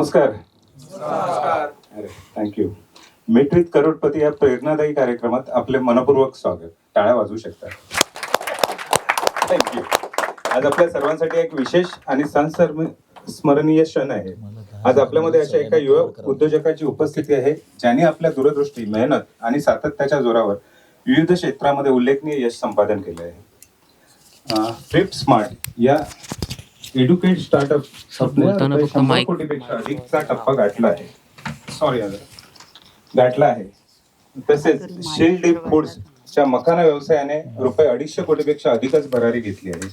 नमस्कार. अरे thank you. Meet with करोडपती या प्रेरणादायी कार्यक्रमात आपले मनपूर्वक स्वागत. टाळ्या वाजवू शकता. थँक्यू. आज आपल्या सर्वांसाठी एक विशेष आणि संस्मरणीय क्षण आहे. आज आपल्यामध्ये अशा एका युवा उद्योजकाची उपस्थिती आहे ज्यांनी आपल्या दूरदृष्टी, मेहनत आणि सातत्याच्या जोरावर विविध क्षेत्रामध्ये उल्लेखनीय यश संपादन केले आहे. फ्लिप स्मार्ट या एड्युकेट स्टार्टअप 100 कोटीपेक्षा अधिकचा टप्पा गाठला आहे. तसेच शील्ड डीप फूड्सच्या मखाना व्यवसायाने ₹250 कोटीपेक्षा अधिकच भरारी घेतली आहे.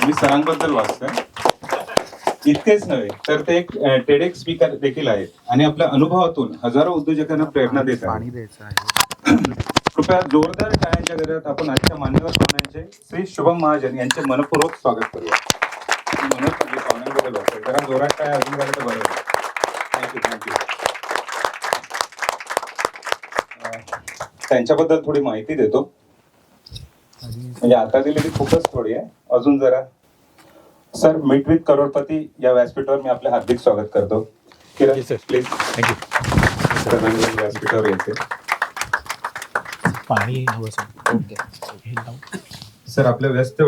मी सरांबद्दल वाचतोय. इतकेच नव्हे तर ते एक टेडेक्स स्पीकर देखील आहेत आणि आपल्या अनुभवातून हजारो उद्योजकांना प्रेरणा देत आहेत. कृपया जोरदार टाळ्यांच्या गजरात आपण आजच्या मान्यवर पाहुण्यांचे श्री शुभम महाजन यांचे मनपूर्वक स्वागत करूया. पाहुण्यांबद्दल वाटतंय जरा जोरात टाळ्या अजून झालं तर बरं. थँक्यू. त्यांच्याबद्दल थोडी माहिती देतो. म्हणजे आता दिलेली खूपच थोडी आहे, अजून जरा. सर, मीट विथ करोडपती या व्यासपीठावर मी आपले हार्दिक स्वागत करतो. किरण प्लीज. थँक्यू. व्यासपीठावर यायचे. पाणी सर, आपल्या व्यस्त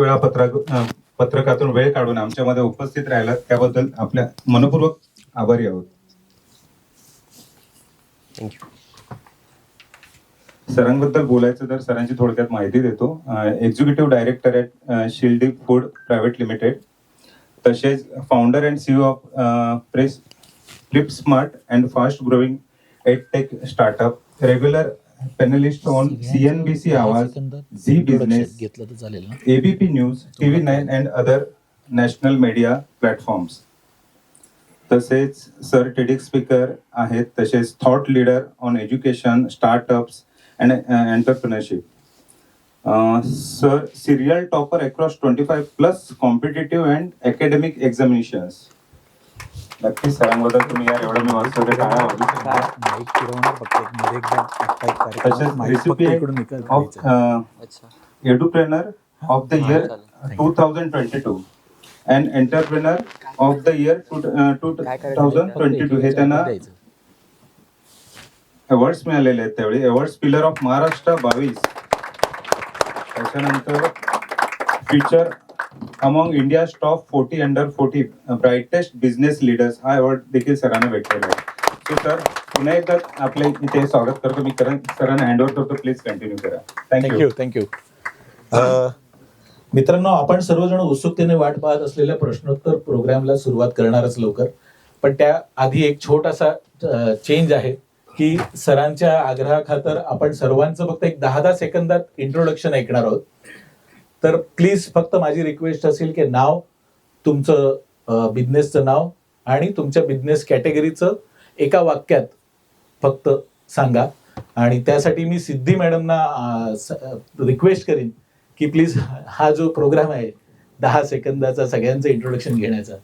पत्रकातून वेळ काढून आमच्यामध्ये उपस्थित राहिलात त्याबद्दल आपल्या मनपूर्वक आभारी आहोत. थँक्यू. सरांबद्दल बोलायचं तर सरांची थोडक्यात माहिती देतो. Executive director at Shield Deep Food private limited, तसेच founder and CEO of Press Flip smart and fast growing edtech startup, regular panelist on CNBC Awaaz, Zee business, ABP news, TV9 and other national media platforms. तसेच sir TEDx speaker आहेत, तसेच thought leader on education, startups and entrepreneurship. Sir serial topper across 25+ competitive and academic examinations. नक्कीच सरांबद्दल तुम्ही यार एवढं मी वाचतो ते टाळ्या वाजवू शकता. तसेच recipient of Edupreneur of the year 2022 and entrepreneur of the year 2022 हे त्यांना अवॉर्ड्स मिळालेले आहेत. त्यावेळी अवॉर्ड्स पिलर ऑफ महाराष्ट्र 22. त्याच्यानंतर feature among India top 40 under 40 brightest business leaders हा अवॉर्ड देखील सरांना भेटलेला आहे. सो सर, पुन्हा एकदा आपल्या इथे स्वागत करतो. मी सरांना हँड ओव्हर करतो. प्लीज कंटिन्यू करा. थँक्यू. मित्रांनो, आपण सर्वजण उत्सुकतेने वाट पाहत असलेल्या प्रश्नोत्तर प्रोग्रामला सुरुवात करणारच लवकर. पण त्या आधी एक छोटासा चेंज आहे की सरांच्या आग्रहाखातर आपण सर्वांचं फक्त एक 10 सेकंदात इंट्रोडक्शन ऐकणार आहोत. तर प्लीज फक्त माझी रिक्वेस्ट असेल की नाव, तुमचं बिझनेसचं नाव आणि तुमच्या बिझनेस कॅटेगरीचं एका वाक्यात फक्त सांगा. आणि त्यासाठी मी सिद्धी मॅडमना रिक्वेस्ट करीन की प्लीज हा जो प्रोग्राम आहे 10 सेकंदाचा सगळ्यांचं इंट्रोडक्शन घेण्याचा,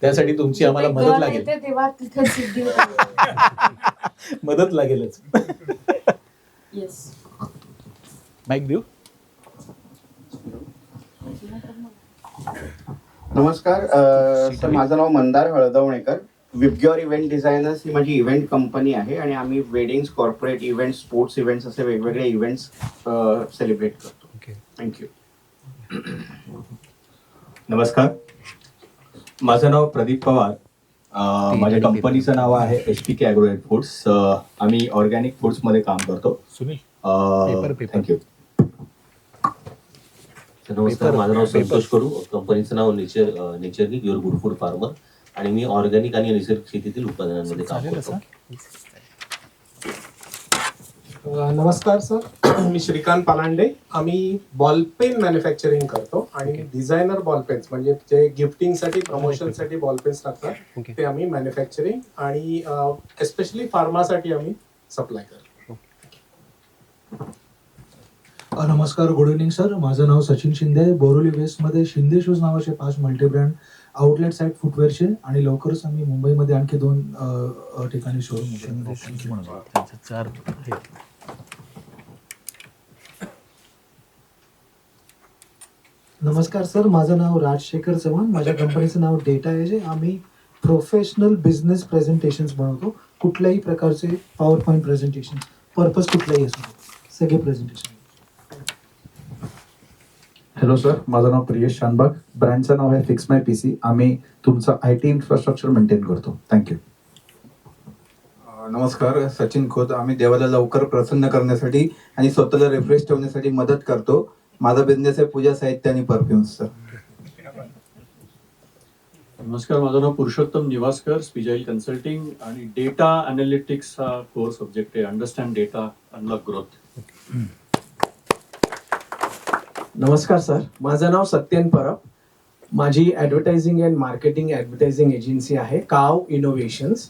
त्यासाठी तुमची आम्हाला मदत लागेल. मदत लागेलच. माईक देऊ. नमस्कार सर, माझं नाव Mandar Haldavanekar. Vibgyor event designers ही माझी इव्हेंट कंपनी आहे आणि आम्ही weddings, corporate events, sports events असे वेगवेगळे इव्हेंट्स सेलिब्रेट करतो. थँक्यू. नमस्कार, माझं नाव प्रदीप पवार. माझ्या कंपनीचं नाव आहे HPK ॲग्रो फूड्स. आम्ही ऑर्गॅनिक फूड्समध्ये काम करतो. थँक्यू. नमस्कार, माझं नाव संतोष कडू. कंपनीचं नाव nature your good food farmer आणि मी ऑर्गॅनिक आणि नैसर्गिक शेतीतील उत्पादनांमध्ये काम करतो. नमस्कार सर, मी श्रीकांत पालांडे. आम्ही बॉलपेन मॅन्युफॅक्चरिंग करतो आणि डिझायनर बॉलपेन्स म्हणजे जे गिफ्टिंगसाठी, प्रमोशनसाठी बॉलपेन्स लागतात ते आम्ही मॅन्युफॅक्चरिंग आणि एस्पेशली फार्मासाठी आम्ही सप्लाय करतो. नमस्कार, गुड इव्हनिंग सर. माझं नाव सचिन शिंदे. बोरोली वेस्टमध्ये शिंदे शूज नावाचे 5 मल्टीब्रँड आउटलेट्स आहेत फुटवेअरचे आणि लवकरच आम्ही मुंबईमध्ये आणखी 2 ठिकाणी शोरूम. नमस्कार सर, माझं नाव राजशेखर चव्हाण. माझ्या कंपनीचं नाव डेटा एज आहे. आम्ही प्रोफेशनल बिझनेस प्रेझेंटेशन्स बनवतो. कुठल्याही प्रकारचे पॉवर पॉईंट प्रेझेंटेशन, पर्पज कुठलाही असो, सगळे प्रेझेंटेशन. हॅलो सर, माझं नाव प्रियेश शानबाग. ब्रँडचं नाव आहे फिक्स माय पीसी. आम्ही तुमचं IT इन्फ्रास्ट्रक्चर मेंटेन करतो. थँक्यू. नमस्कार, सचिन खोत. आम्ही देवाला लवकर प्रसन्न करण्यासाठी आणि स्वतःला रिफ्रेश ठेवण्यासाठी मदत करतो. माझा बिझनेस आहे पूजा साहित्य आणि परफ्युम्स सर. नमस्कार, माझं नाव पुरुषोत्तम निवासकर, स्पिजाईल कन्सल्टिंग आणि डेटा अनालिटिक्स हा कोर सब्जेक्ट आहे. Understand data, unlock growth. नमस्कार सर, माझं नाव सत्यन परब. माझी advertising and marketing advertising agency आहे काव इनोव्हेशन्स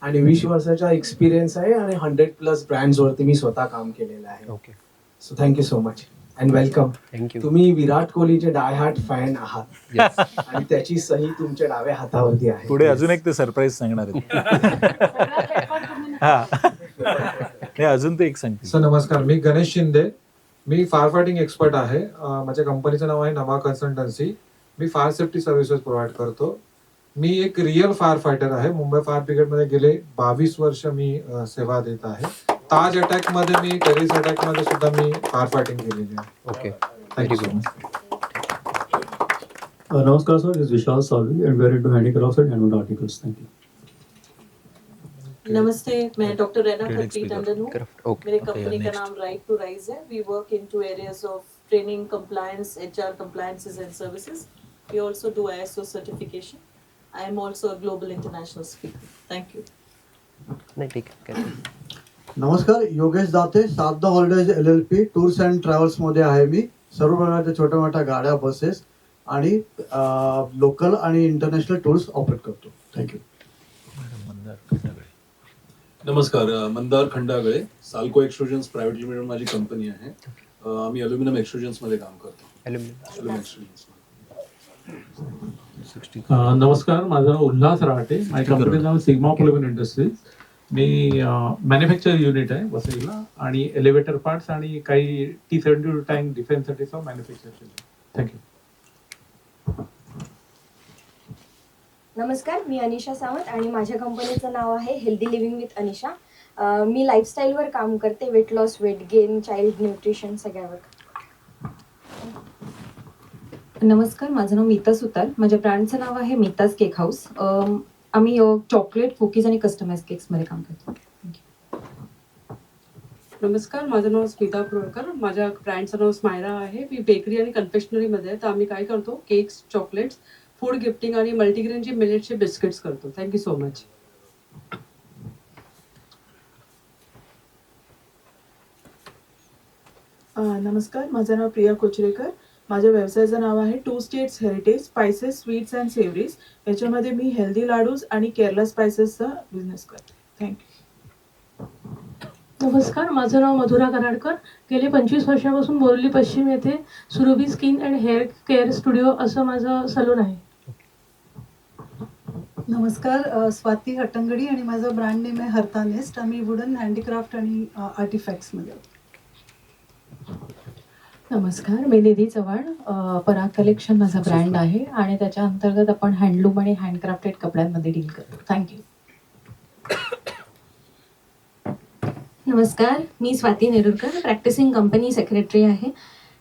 आणि 20 वर्षाचा एक्सपिरियन्स आहे आणि 100+ ब्रँड्सवरती मी स्वतः काम केलेलं आहे. Okay, so thank you so much and welcome. Thank you. तुम्ही विराट कोहलीचे डाय हार्ट फॅन आहात आणि त्याची सही तुमच्या डाव्या हातावरती आहे. पुढे अजून एक ते सरप्राईज सांगणार आहेत. हा नाही, अजून ते एक सांगते. सर नमस्कार, मी गणेश शिंदे. मी फायर फायटिंग एक्सपर्ट आहे. माझ्या कंपनीचं नाव आहे नमा कन्सल्टन्सी. मी फायर सेफ्टी सर्व्हिसेस प्रोव्हाइड करतो. मी एक रिअल फायर फायटर आहे. मुंबई फायर ब्रिगेडमध्ये गेले 22 वर्ष मी सेवा देत आहे. ताज अटॅक मध्ये मी, टेररिस्ट अटॅक मध्ये सुद्धा मी फायर फायटिंग केलेली आहे. Okay, thank you so much. नमस्कार sir, this Vishal Salvi and we're into handicrafts and handmade articles. Thank you. नमस्ते, मैं डॉक्टर रैना हरप्रीत टंडन हूँ. ओके, मेरे कंपनी का नाम राइट टू राइज है. We work into areas of training, compliance, HR compliances and services. We also do ISO certification. I am also a global international speaker. Thank you. नाही ठीक आहे. नमस्कार, योगेश दाते, साध holidays LLP tours and travels मध्ये आहे मी. सर्व प्रकारच्या छोट्या मोठ्या गाड्या, बसेस आणि लोकल आणि इंटरनॅशनल टूर्स ऑपरेट करतो. थँक्यू. नमस्कार, मंदार खंडागळे, साल्को एक्सट्रुजन्स प्रायव्हेट लिमिटेड माझी कंपनी आहे. आम्ही अल्युमिनियम एक्सट्रुजन्स मध्ये काम करतो. अल्युमिनियम एक्सट्रुजन्स. नमस्कार, माझं नाव उल्हास राहटे. माझ्या कंपनीचं नाव सिग्मा पोलिमर इंडस्ट्रीज. मी मॅन्युफॅक्चर युनिट आहे वसईला आणि एलिव्हेटर पार्ट्स आणि काही T-72 टँक डिफेन्ससाठीचा मॅन्युफॅक्चर केलं. थँक्यू. नमस्कार, मी अनिशा सावंत आणि माझ्या कंपनीचं नाव आहे हेल्दी लिव्हिंग विथ अनिशा. मी लाईफस्टाईलवर काम करते, weight loss, weight gain, child nutrition सगळ्यावर. नमस्कार, माझं नाव मीता सुतार. माझ्या ब्रँडचं नाव आहे मीताज केक हाऊस. आम्ही चॉकलेट, कुकीज आणि कस्टमाइज केक्समध्ये काम करतो. नमस्कार, माझं नाव स्मिता पुरळकर. माझ्या ब्रँडचं नाव स्मायरा आहे. मी बेकरी आणि कन्फेक्शनरीमध्ये आहे. तर आम्ही काय करतो, केक्स, चॉकलेट्स, फूड गिफ्टिंग आणि मल्टीग्रेनचे मिलेटचे बिस्किट्स करतो. Thank you so much. नमस्कार, माझं नाव प्रिया कोचरेकर. माझ्या व्यवसायाचं नाव आहे 2 states heritage spices, sweets and savouries. याच्यामध्ये मी हेल्दी लाडूज आणि केरला स्पायसेसचा बिझनेस करते. थँक्यू. नमस्कार, माझं नाव मधुरा कराडकर. गेले 25 वर्षापासून बोरली पश्चिम येथे Surabhi skin and hair care studio असं माझं सलून आहे. नमस्कार, स्वाती हट्टंगडी आणि माझं ब्रँड नेम आहे हरता नेस्ट. आम्ही वुडन हँडीक्राफ्ट आणि आर्टिफॅक्ट्समध्ये. नमस्कार, मी निधी चव्हाण. पराग कलेक्शन माझा ब्रँड आहे आणि त्याच्या अंतर्गत आपण हँडलूम आणि हँडक्राफ्टेड कपड्यांमध्ये डील करतो. थँक्यू. नमस्कार, मी Swati Nerurkar, practising company secretary आहे.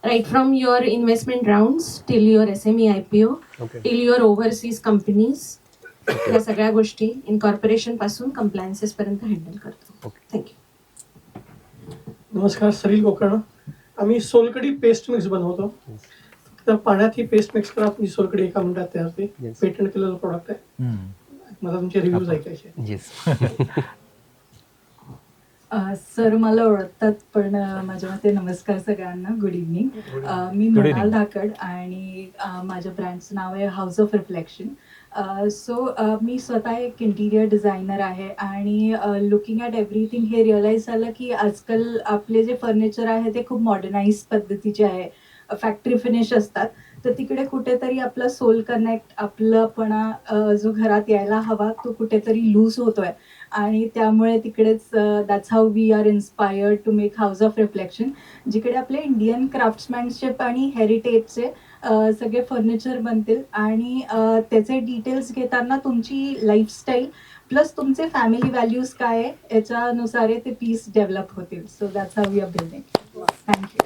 Right from your investment rounds till your SME IPO till your overseas companies, या सगळ्या गोष्टी इनकॉर्पोरेशन पासून कम्प्लायन्सेस पर्यंत हँडल करतो. थँक्यू. नमस्कार, सलील गोकर्ण. आम्ही सोलकडी पेस्ट मिक्स बनवतो. तर पाण्यात ही पेस्ट मिक्स करा, आपली सोलकडी एका मिनिटात तयार होते. पेटंट केलेलं प्रोडक्ट आहे. मला तुमचे रिव्ह्यूज ऐकायचे. सर मला ओळखतात, पण माझ्या मते नमस्कार सगळ्यांना, गुड इव्हनिंग. मी मृणाल धाकड आणि माझ्या ब्रँडचं नाव आहे हाऊस ऑफ रिफ्लेक्शन. सो मी स्वतः एक इंटिरियर डिझायनर आहे आणि लुकिंग ॲट एव्हरीथिंग हे रिअलाईज झालं की आजकाल आपले जे फर्निचर आहे ते खूप मॉडर्नाइज पद्धतीचे आहे, फॅक्टरी फिनिश असतात. तर तिकडे कुठेतरी आपला सोल कनेक्ट, आपलापणा जो घरात यायला हवा तो कुठेतरी लूज होतोय आणि त्यामुळे तिकडेच that's how we are inspired to make house of reflection, जिकडे आपले इंडियन क्राफ्ट्समॅनशिप आणि हेरिटेजचे सगळे फर्निचर बनतील आणि त्याचे डिटेल्स घेताना तुमची लाईफस्टाईल प्लस तुमचे फॅमिली व्हॅल्यूज काय आहे याच्यानुसार ते पीस डेव्हलप होतील. So that's how we are building. Thank you.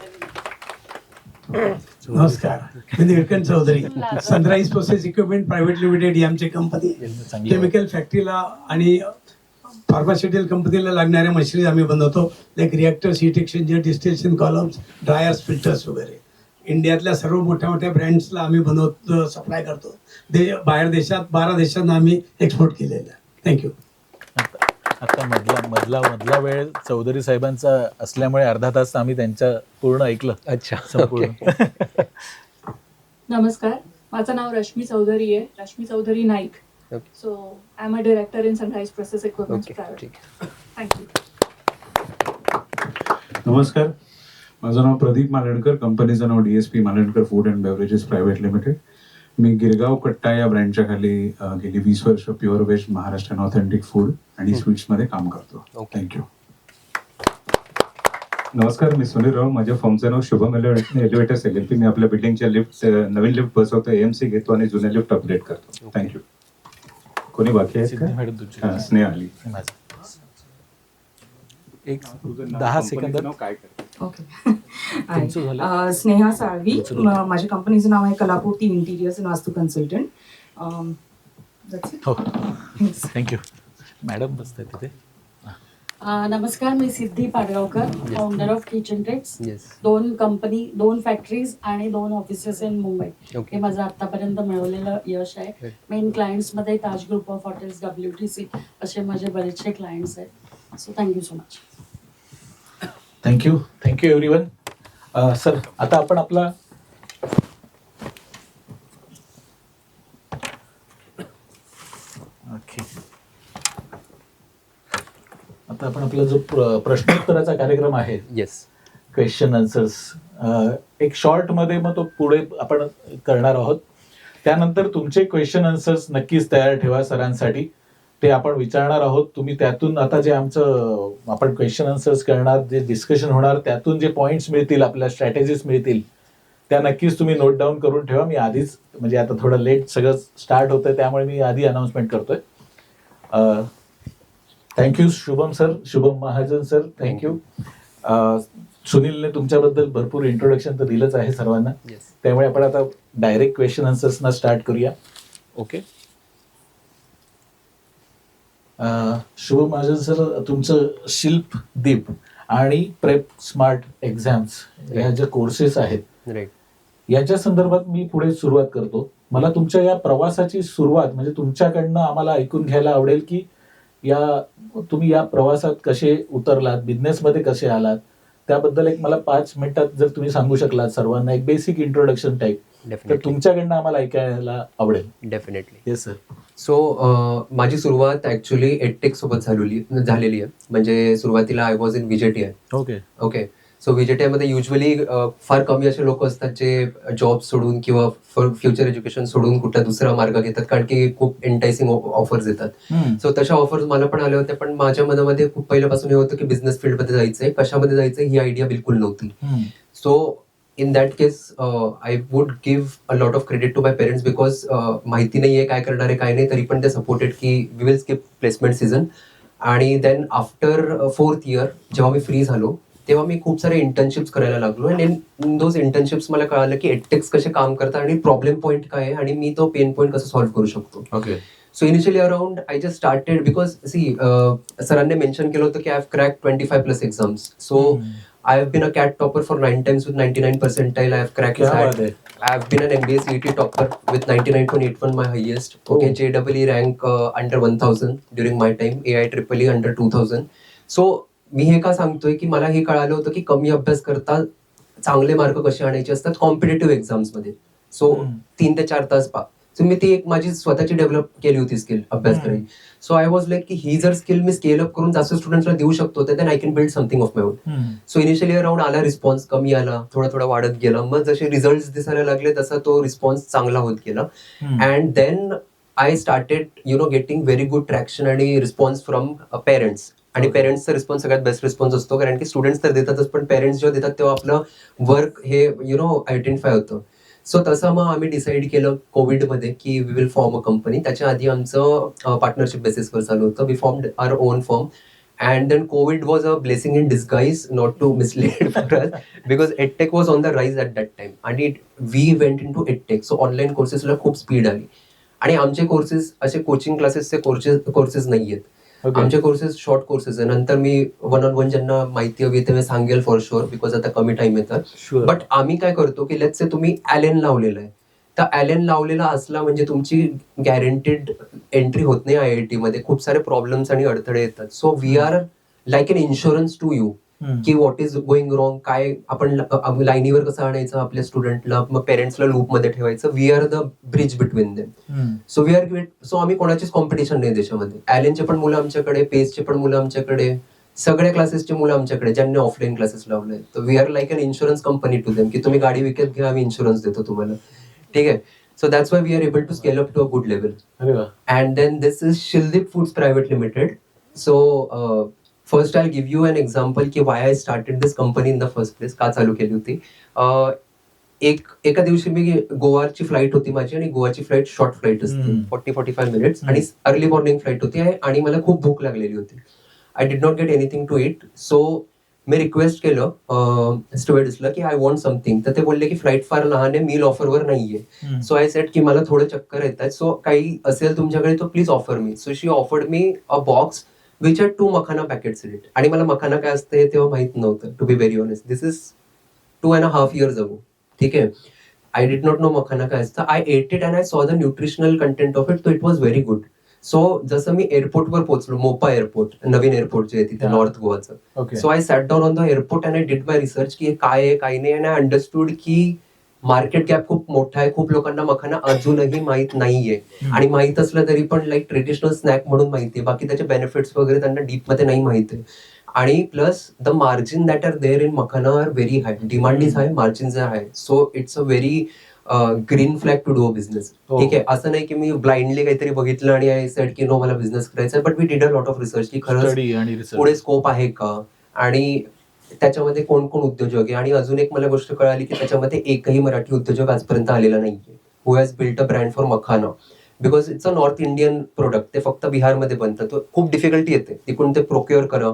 नमस्कार, मी Nilkanth Chaudhari, sunrise process equipment private limited ही आमची कंपनी. केमिकल फॅक्टरीला आणि फार्मास्युटिकल कंपनीला लागणाऱ्या मशिनरी आम्ही बनवतो, like reactors, heat exchanger, distillation columns, dryers, filters वगैरे. इंडियातल्या सर्व मोठ्या मोठ्या ब्रँड्सला आम्ही बनवतो, सप्लाय करतो. बाहेर देशात 12 देशांना आम्ही एक्सपोर्ट केलेलं आहे. थँक्यू. आता मधला वेळ चौधरी साहेबांचा असल्यामुळे अर्धा तास आम्ही त्यांच्या पूर्ण ऐकलं. अच्छा, संपूर्ण. नमस्कार, माझं नाव रश्मी चौधरी आहे, Rashmi Chaudhari Naik. So I am a director in sunrise process equipment private. Thank you. नमस्कार, माझं नाव प्रदीप मालणकर, कंपनीचं नाव DSP Malankar food and beverages private limited. मी गिरगाव कट्टा या ब्रँडच्या खाली गेली 20 वर्ष pure veg Maharashtrian authentic food आणि स्वीट्समध्ये काम करतो. थँक्यू. नमस्कार, मी सुनील राव. माझ्या फर्मचं नाव शुभम एलिव्हेटर्स LLP. मी आपल्या बिल्डिंगच्या नवीन लिफ्ट बसवतो, AMC घेतो आणि जुन्या लिफ्ट अपग्रेड करतो. थँक्यू. कोणी बाकी आहेत का? स्नेहा आली. एक 10 सेकंद. काय ओके. स्नेहा साळवी, माझ्या कंपनीचं नाव आहे Kalapurti interiors and Vastu consultant. हो, थँक्यू. मॅडम बसताय तिथे. नमस्कार, मी Siddhi Padgaonkar, founder of kitchen trades. 2 company, 2 factories आणि 2 ऑफिसेस इन मुंबई. हे माझं आतापर्यंत मिळवलेलं यश आहे. मेन क्लायंट्समध्ये Taj group of hotels, WTC असे माझे बरेचसे क्लायंट्स आहेत. So thank you so much. Thank you everyone. Sir, आता आपण आपला जो प्रश्नोत्तराचा कार्यक्रम आहे, क्वेश्चन आन्सर्स, एक शॉर्ट मध्ये मग तो पुढे आपण करणार आहोत. त्यानंतर तुमचे क्वेश्चन आन्सर्स नक्कीच तयार ठेवा सरांसाठी. ते आपण विचारणार आहोत. तुम्ही त्यातून आता जे आमचं आपण क्वेश्चन आन्सर्स करणार, जे डिस्कशन होणार, त्यातून जे पॉइंट्स मिळतील, आपल्या स्ट्रॅटेजीज मिळतील, त्या नक्कीच तुम्ही नोट डाऊन करून ठेवा. मी आधीच म्हणजे आता थोडं लेट सगळं स्टार्ट होतंय, त्यामुळे मी आधी अनाउन्समेंट करतोय. Thank you Shubham Mahajan sir, thank you. सुनीलने तुमच्याबद्दल भरपूर इंट्रोडक्शन तर दिलंच आहे सर्वांना, त्यामुळे आपण आता डायरेक्ट क्वेश्चन आन्सर्सना स्टार्ट करूया. ओके. शुभम महाजन सर, तुमचं शिल्प दीप आणि प्रेप स्मार्ट एक्झाम्स ह्या ज्या कोर्सेस आहेत, याच्या संदर्भात मी पुढे सुरुवात करतो. मला तुमच्या या प्रवासाची सुरुवात म्हणजे तुमच्याकडनं आम्हाला ऐकून घ्यायला आवडेल की तुम्ही या प्रवासात कसे उतरलात, बिझनेसमध्ये कसे आलात, त्याबद्दल एक मला 5 मिनिटात जर तुम्ही सांगू शकलात सर्वांना, एक बेसिक इंट्रोडक्शन टाईप, तर तुमच्याकडनं आम्हाला ऐकायला आवडेल. डेफिनेटली. Yes sir. सो माझी सुरुवात ऍक्च्युली एडटेक सोबत झालेली आहे. म्हणजे सुरुवातीला I was in VJTI. Okay. So VJTI मध्ये युजली फार कमी असे लोक असतात जे जॉब सोडून किंवा फ्युचर एज्युकेशन सोडून कुठला दुसरा मार्ग घेतात, कारण की खूप एंटायसिंग ऑफर्स येतात. सो तशा ऑफर्स मला पण आल्या होत्या, पण माझ्या मनामध्ये खूप पहिल्यापासून हे होतं की बिझनेस फील्डमध्ये जायचंय. कशामध्ये जायचंय ही आयडिया बिलकुल नव्हती. So in that case I would give a lot of credit to my parents because माहिती नाहीये काय करणार आहे काय नाही, तरी पण ते सपोर्टेड की we will skip placement season. आणि देन आफ्टर 4th इयर जेव्हा मी फ्री झालो तेव्हा मी खूप सारे इंटर्नशिप्स करायला लागलो. अँड इन दोज इंटर्नशिप्स मला कळालं की एडटेक्स कसे काम करतात आणि प्रॉब्लेम पॉईंट काय आहे आणि मी तो पेन पॉईंट कसं सॉल्व्ह करू शकतो. So initially around I just started because see सरांनी मेन्शन केलं होतं की I have cracked 25+ exams. So I have been a CAT topper for 9 times with 99 percentile. I have cracked SAT. I have been an MBA CET topper with 99.81 my highest. Okay, JEE rank under 1000 during my time. AIEEE under 2000. So मी हे का सांगतोय की मला हे कळालं होतं की कमी अभ्यास करता चांगले मार्क कसे आणायचे असतात कॉम्पिटेटिव्ह एक्झाम्स मध्ये. सो 3 ते 4 तास सो मी ती एक माझी स्वतःची डेव्हलप केली होती स्किल अभ्यास करायची. सो आय वॉज लाईक की ही जर स्किल मी स्केल अप करून जास्त स्टुडंट्सला देऊ शकतो तर then I can build something of my own. So initially around आला रिस्पॉन्स, कमी आला, थोडा वाढत गेला. मग जसे रिझल्ट दिसायला लागले तसा तो रिस्पॉन्स चांगला होत गेला. And then I started getting very good traction आणि रिस्पॉन्स फ्रॉम पेरेंट्स. आणि पेरेंट्सचा रिस्पॉन्स सगळ्यात बेस्ट रिस्पॉन्स असतो, कारण की स्टुडंट्स तर देतातच पण पेरेंट्स जेव्हा देतात तेव्हा आपलं वर्क हे आयडेंटिफाय होतं. सो तसं मग आम्ही डिसाईड केलं कोविडमध्ये की we will form a company. त्याच्या आधी आमचं पार्टनरशिप बेसिसवर चालू होतं. We formed our own firm. And then COVID was a blessing in disguise, not to mislead for us, because EdTech was on the rise at that time. And we went into EdTech. So online courses ला खूप speed आली. आणि आमचे courses असे coaching क्लासेसचे courses नाही आहेत. आमचे कोर्सेस शॉर्ट कोर्सेस आहे. नंतर मी वन ऑन वन ज्यांना माहिती हवी ते मी सांगेल फॉर शुअर, बिकॉज आता कमी टाइम येतात. बट आम्ही काय करतो की लेट्स से तुम्ही ॲलेन लावलेलं आहे, तर ॲलेन लावलेला असला म्हणजे तुमची गॅरंटेड एंट्री होत नाही IIT मध्ये. खूप सारे प्रॉब्लेम्स आणि अडथळे येतात. So we are like an insurance to you, की व्हॉट इज गोइंग रॉंग, काय आपण लाईनीवर कसं आणायचं आपल्या स्टुडंटला, मग पेरेंट्सला लूपमध्ये ठेवायचं. We are the bridge between them. So we are great. सो आम्ही कोणाचीच कॉम्पिटिशन नाही देशामध्ये. ॲलेनचे पण मुलं आमच्याकडे, पेजचे पण मुलं आमच्याकडे, सगळ्या क्लासेसची मुलं आमच्याकडे ज्यांनी ऑफलाईन क्लासेस लावले. तर we are like an insurance company to them, की तुम्ही गाडी विकत घ्या, आम्ही इन्शुरन्स देतो तुम्हाला. ठीक आहे. So that's why we are able to scale up to a good level. And then this is Shildeep Foods Private Limited. So first I'll give you an example की why I started this company in the first place, का चालू केली होती. एका दिवशी मी गोवाची flight होती माझी, आणि गोवाची फ्लाईट शॉर्ट फ्लाईट असते, 40-45 मिनिट्स, आणि अर्ली मॉर्निंग फ्लाईट होती, आणि मला खूप भूक लागलेली होती. I did not get anything to eat. सो मी रिक्वेस्ट केलं स्टुअर्ड्सला की आय वॉन्ट समथिंग. तर ते बोलले की फ्लाईट फार लहान आहे, मील ऑफरवर नाहीये. सो आय सेड की मला थोडं चक्कर येत आहे, सो काही असेल तुमच्याकडे तो please offer me. So she offered me a box which are 2 makhana packets in it. आणि मला मखाना काय असतं हे तेव्हा माहित नव्हतं, to be very honest. This is 2.5 years ago. ठीक आहे. I did not know makhana काय असतं. I ate it and I saw the nutritional content of it, तो it was very good. So जसं मी एअरपोर्टवर पोहोचलो, मोपा एअरपोर्ट, नवीन एअरपोर्ट जे आहे तिथे नॉर्थ गोवाचं. So I sat down on the airport and I did my research की हे काय आहे काय नाही. आणि आय अंडरस्टूड की मार्केट गॅप खूप मोठा आहे. खूप लोकांना मखाना अजूनही माहित नाहीये, आणि माहित असलं तरी पण लाईक ट्रेडिशनल स्नॅक म्हणून माहिती आहे. बाकी त्याचे बेनिफिट्स वगैरे त्यांना डीप मध्ये नाही माहिती आहे. आणि plus the margin that are there in makhana are very high. Demand is high, margins are high. So it's a very green flag to do a business. ठीक आहे. असं नाही की मी ब्लाइंडली काहीतरी बघितलं आणि आय सेड की नो मला बिझनेस करायचा आहे. But we did a lot of research की खरंच पुढे स्कोप आहे का, आणि त्याच्यामध्ये कोण कोण उद्योजक आहे. आणि अजून एक मला गोष्ट कळाली की त्याच्यामध्ये एकही मराठी उद्योजक आजपर्यंत आलेला नाहीये who has built a brand for makhana, because it's a north Indian product. ते फक्त बिहारमध्ये बनतं. तो खूप डिफिकल्टी येते तिकडून ते प्रोक्युअर करा,